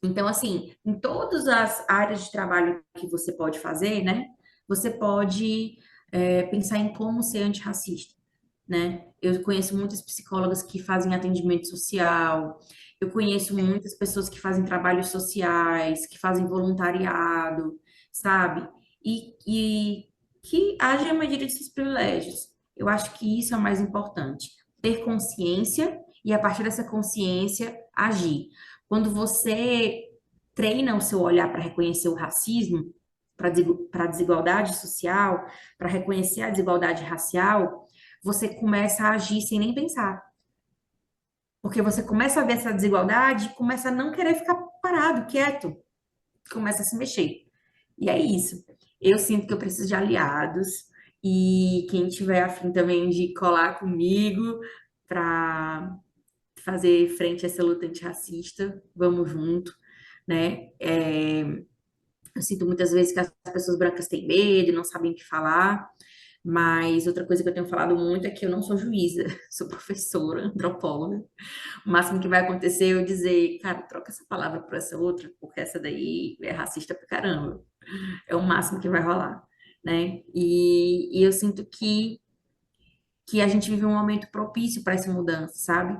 Então, assim, em todas as áreas de trabalho que você pode fazer, né? Você pode pensar em como ser antirracista, né? Eu conheço muitas psicólogas que fazem atendimento social, eu conheço muitas pessoas que fazem trabalhos sociais, que fazem voluntariado, sabe? E que agem à medida de seus privilégios. Eu acho que isso é o mais importante. Ter consciência e, a partir dessa consciência, agir. Quando você treina o seu olhar para reconhecer o racismo, para a desigualdade social, para reconhecer a desigualdade racial, você começa a agir sem nem pensar. Porque você começa a ver essa desigualdade e começa a não querer ficar parado, quieto, começa a se mexer. E é isso. Eu sinto que eu preciso de aliados e quem tiver afim também de colar comigo para fazer frente a essa luta antirracista, vamos junto, né? Eu sinto muitas vezes que as pessoas brancas têm medo, não sabem o que falar, mas outra coisa que eu tenho falado muito é que eu não sou juíza, sou professora, antropóloga. O máximo que vai acontecer é eu dizer, cara, troca essa palavra por essa outra, porque essa daí é racista pra caramba. É o máximo que vai rolar, né? E eu sinto que a gente vive um momento propício para essa mudança, sabe?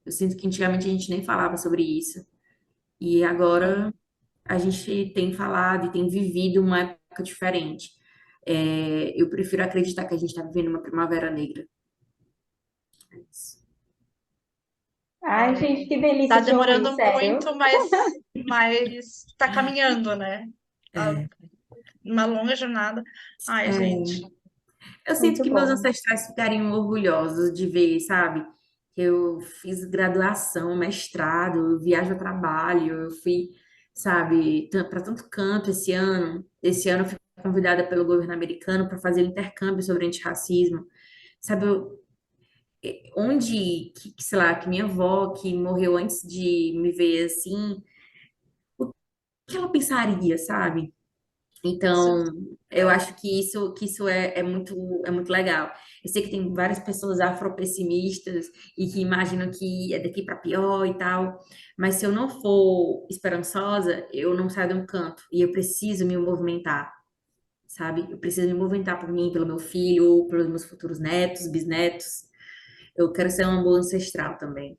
Eu sinto que antigamente a gente nem falava sobre isso. E agora a gente tem falado e tem vivido uma época diferente. Eu prefiro acreditar que a gente está vivendo uma primavera negra. É isso. Ai, gente, que Tá delícia de ouvir, demorando sério. muito, mas tá caminhando, né? Tá É, uma longa jornada. Ai, é, gente. eu sinto Muito que meus bom. ancestrais ficariam orgulhosos de ver, sabe? Que eu fiz graduação, mestrado, eu viajo a trabalho, eu fui, sabe, para tanto canto esse ano. Esse ano eu fui convidada pelo governo americano para fazer um intercâmbio sobre antirracismo. Sabe, onde, sei lá, que minha avó, que morreu antes de me ver assim, o que ela pensaria, sabe? Isso Então, eu é, acho que isso é muito legal. Eu sei que tem várias pessoas afropessimistas e que imaginam que é daqui para pior e tal, mas se eu não for esperançosa, eu não saio de um canto e eu preciso me movimentar, sabe? Eu preciso me movimentar por mim, pelo meu filho, pelos meus futuros netos, bisnetos. Eu quero ser uma boa ancestral também.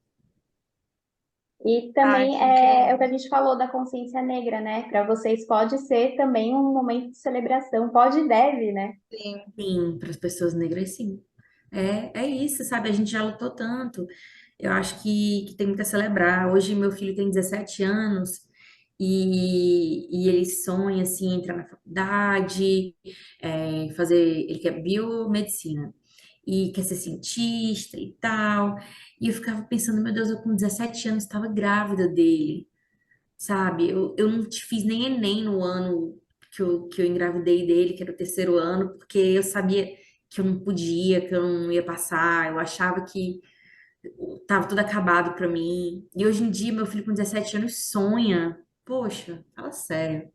E ai, também que incrível. é o que a gente falou da consciência negra, né? Para vocês pode ser também um momento de celebração, pode e deve, né? Sim. Sim, para as pessoas negras, sim. É isso, sabe? A gente já lutou tanto. Eu acho que tem muito a celebrar. Hoje meu filho tem 17 anos e ele sonha, assim, entrar na faculdade, fazer... Ele quer biomedicina e quer ser cientista e tal. E eu ficava pensando, meu Deus, eu com 17 anos estava grávida dele, sabe? Eu não te fiz nem Enem no ano que eu engravidei dele, que era o terceiro ano, porque eu sabia que eu não podia, que eu não ia passar, eu achava que tava tudo acabado pra mim. E hoje em dia, meu filho com 17 anos sonha. Poxa, fala sério.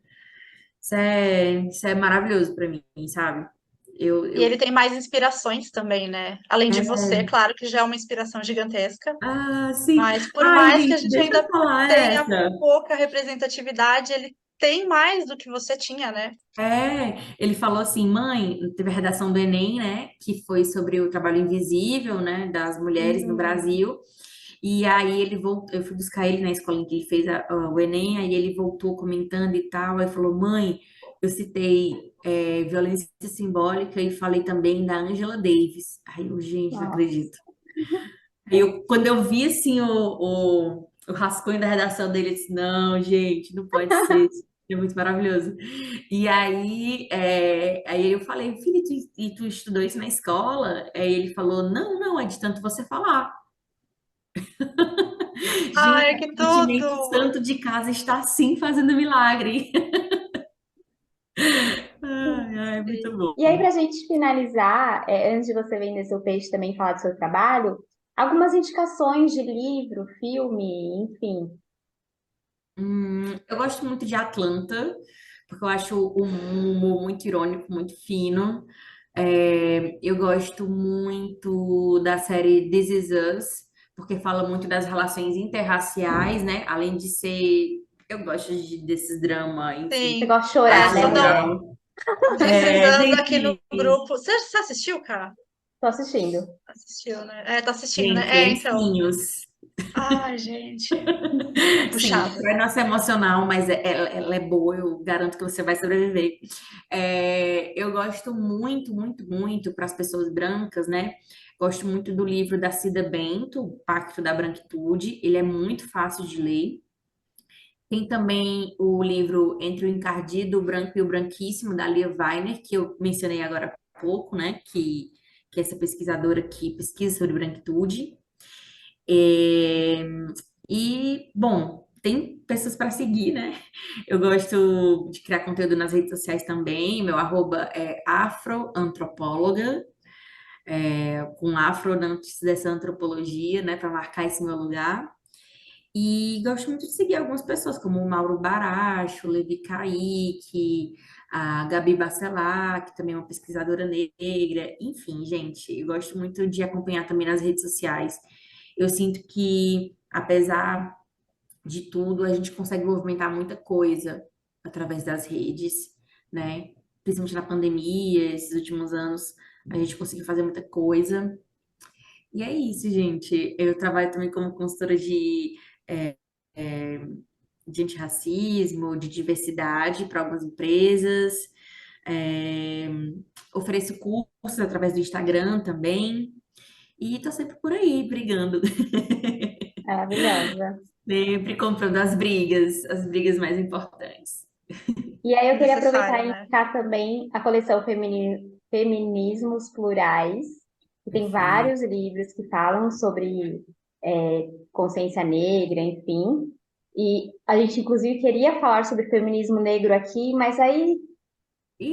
Isso é maravilhoso pra mim, sabe? E ele Eu... tem mais inspirações também, né? Além de você, claro que já é uma inspiração gigantesca, Ah, sim. mas por Ai, mais que a gente, gente deixa eu ainda falar tenha essa. pouca representatividade, ele tem mais do que você tinha, né? Ele falou assim, mãe, teve a redação do Enem, né, que foi sobre o trabalho invisível, né, das mulheres no Uhum. Brasil. E aí ele voltou, eu fui buscar ele na escola em que ele fez o Enem, aí ele voltou comentando e tal, aí falou, mãe, eu citei violência simbólica e falei também da Angela Davis. Aí eu, gente, não Nossa. acredito. Quando eu vi assim o rascunho da redação dele, eu disse, não, gente, não pode ser. Isso é muito maravilhoso. E aí, aí eu falei, filho, e tu estudou isso na escola? Aí ele falou, não, não, é de tanto você falar. Gente, Ai, que aparentemente o tudo! santo de casa está assim fazendo milagre. Ai, ai, muito E aí, bom. para a gente finalizar, antes de você vender seu peixe também falar do seu trabalho, algumas indicações de livro, filme, enfim. Eu gosto muito de Atlanta, porque eu acho o humor muito irônico, muito fino. Eu gosto muito da série This Is Us, porque fala muito das relações interraciais, né? Além de ser. Eu gosto desses drama, enfim, Você Sim, gosta de chorar, né, mulher? passional. deslizando aqui no Gente, grupo. Você assistiu, cara? Tô assistindo. Assistiu, né? É, tá assistindo, né? gente, É, então. lencinhos. Ai, gente. É Sim, puxado. destrói nosso emocional, mas ela é boa, eu garanto que você vai sobreviver. Eu gosto muito, muito, muito para as pessoas brancas, né? Gosto muito do livro da Cida Bento, O Pacto da Branquitude. Ele é muito fácil de ler. Tem também o livro Entre o Encardido, o Branco e o Branquíssimo, da Lia Weiner, que eu mencionei agora há pouco, né? Que é essa pesquisadora que pesquisa sobre branquitude. É, bom, tem pessoas para seguir, né? Eu gosto de criar conteúdo nas redes sociais também. Meu arroba é afroantropóloga, com afro antes dessa antropologia, né? Para marcar esse meu lugar. E gosto muito de seguir algumas pessoas, como o Mauro Baracho, o Levi Kaique, a Gabi Bacelar, que também é uma pesquisadora negra. Enfim, gente, eu gosto muito de acompanhar também nas redes sociais. Eu sinto que, apesar de tudo, a gente consegue movimentar muita coisa através das redes, né? Principalmente na pandemia, esses últimos anos, a gente conseguiu fazer muita coisa. E é isso, gente. Eu trabalho também como consultora é, é, de antirracismo, de diversidade para algumas empresas. É, ofereço cursos através do Instagram também. E tô sempre por aí, brigando. Maravilhosa. Sempre comprando as brigas mais importantes. E aí eu queria aproveitar Necessário, e né? indicar também a coleção Feminismos Plurais, que tem Perfeito. vários livros que falam sobre consciência negra, enfim. E a gente, inclusive, queria falar sobre feminismo negro aqui, mas aí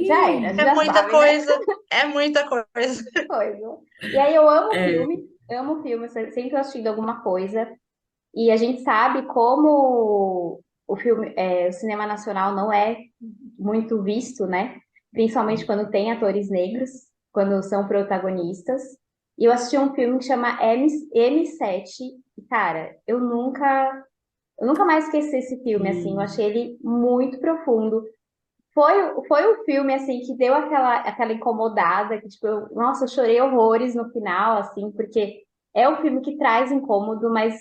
já era, É já muita sabe, né? coisa, é muita coisa. Coisa. E aí eu amo filme, sempre assistindo alguma coisa. E a gente sabe como o filme, o cinema nacional não é muito visto, né? Principalmente quando tem atores negros, quando são protagonistas. E eu assisti um filme que chama M7, e, cara, eu nunca mais esqueci esse filme, assim, eu achei ele muito profundo. Foi o filme, assim, que deu aquela incomodada, que, tipo, nossa, eu chorei horrores no final, assim, porque é um filme que traz incômodo, mas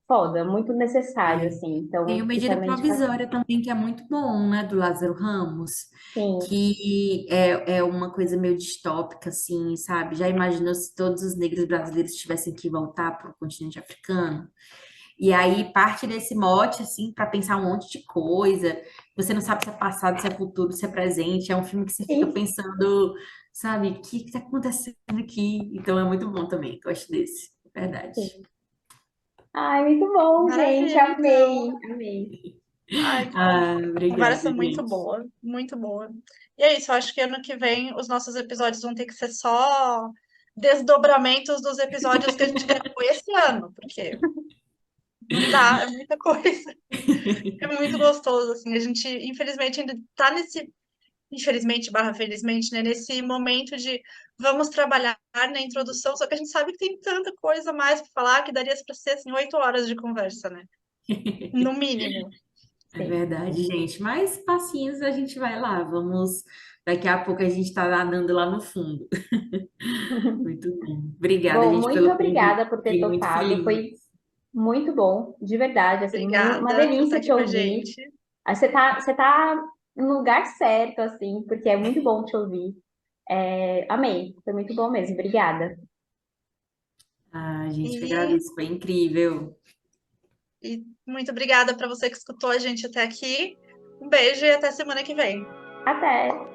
foda, muito necessário, É. assim. Tem o Então, fica Medida a minha indicação. Provisória também, que é muito bom, né, do Lázaro Ramos, Sim, que é uma coisa meio distópica, assim, sabe? Já imaginou se todos os negros brasileiros tivessem que voltar para o continente africano? E aí parte desse mote, assim, para pensar um monte de coisa. Você não sabe se é passado, se é futuro, se é presente. É um filme que você fica sim, pensando, sabe, o que está acontecendo aqui? Então é muito bom também, gosto desse, verdade. sim. Ai, muito bom, gente. Maravilha, Amei, então. amei. Ai, Ah, conversa obrigada, muito gente. boa, muito boa. E é isso, eu acho que ano que vem os nossos episódios vão ter que ser só desdobramentos dos episódios que a gente gravou esse ano, porque não dá, é muita coisa. É muito gostoso, assim. A gente, infelizmente, ainda tá nesse, infelizmente, barra felizmente, né? Nesse momento de vamos trabalhar na introdução, só que a gente sabe que tem tanta coisa mais para falar que daria para ser, assim, 8 horas de conversa, né? No mínimo. É Sim. verdade, gente. Mas passinhos a gente vai lá. Vamos. Daqui a pouco a gente está nadando lá no fundo. Muito bom. Obrigada, Bom, gente, muito pelo convite. obrigada por ter Fiquei muito topado. feliz. Foi muito bom, de verdade, assim, uma Obrigada por estar delícia aqui te com a ouvir. gente. Aí você tá no lugar certo, assim, porque é muito bom te ouvir. Amei, foi muito bom mesmo. Obrigada. Ah, gente, que E, agradeço. Foi incrível. e muito obrigada para você que escutou a gente até aqui. Um beijo e até semana que vem. Até!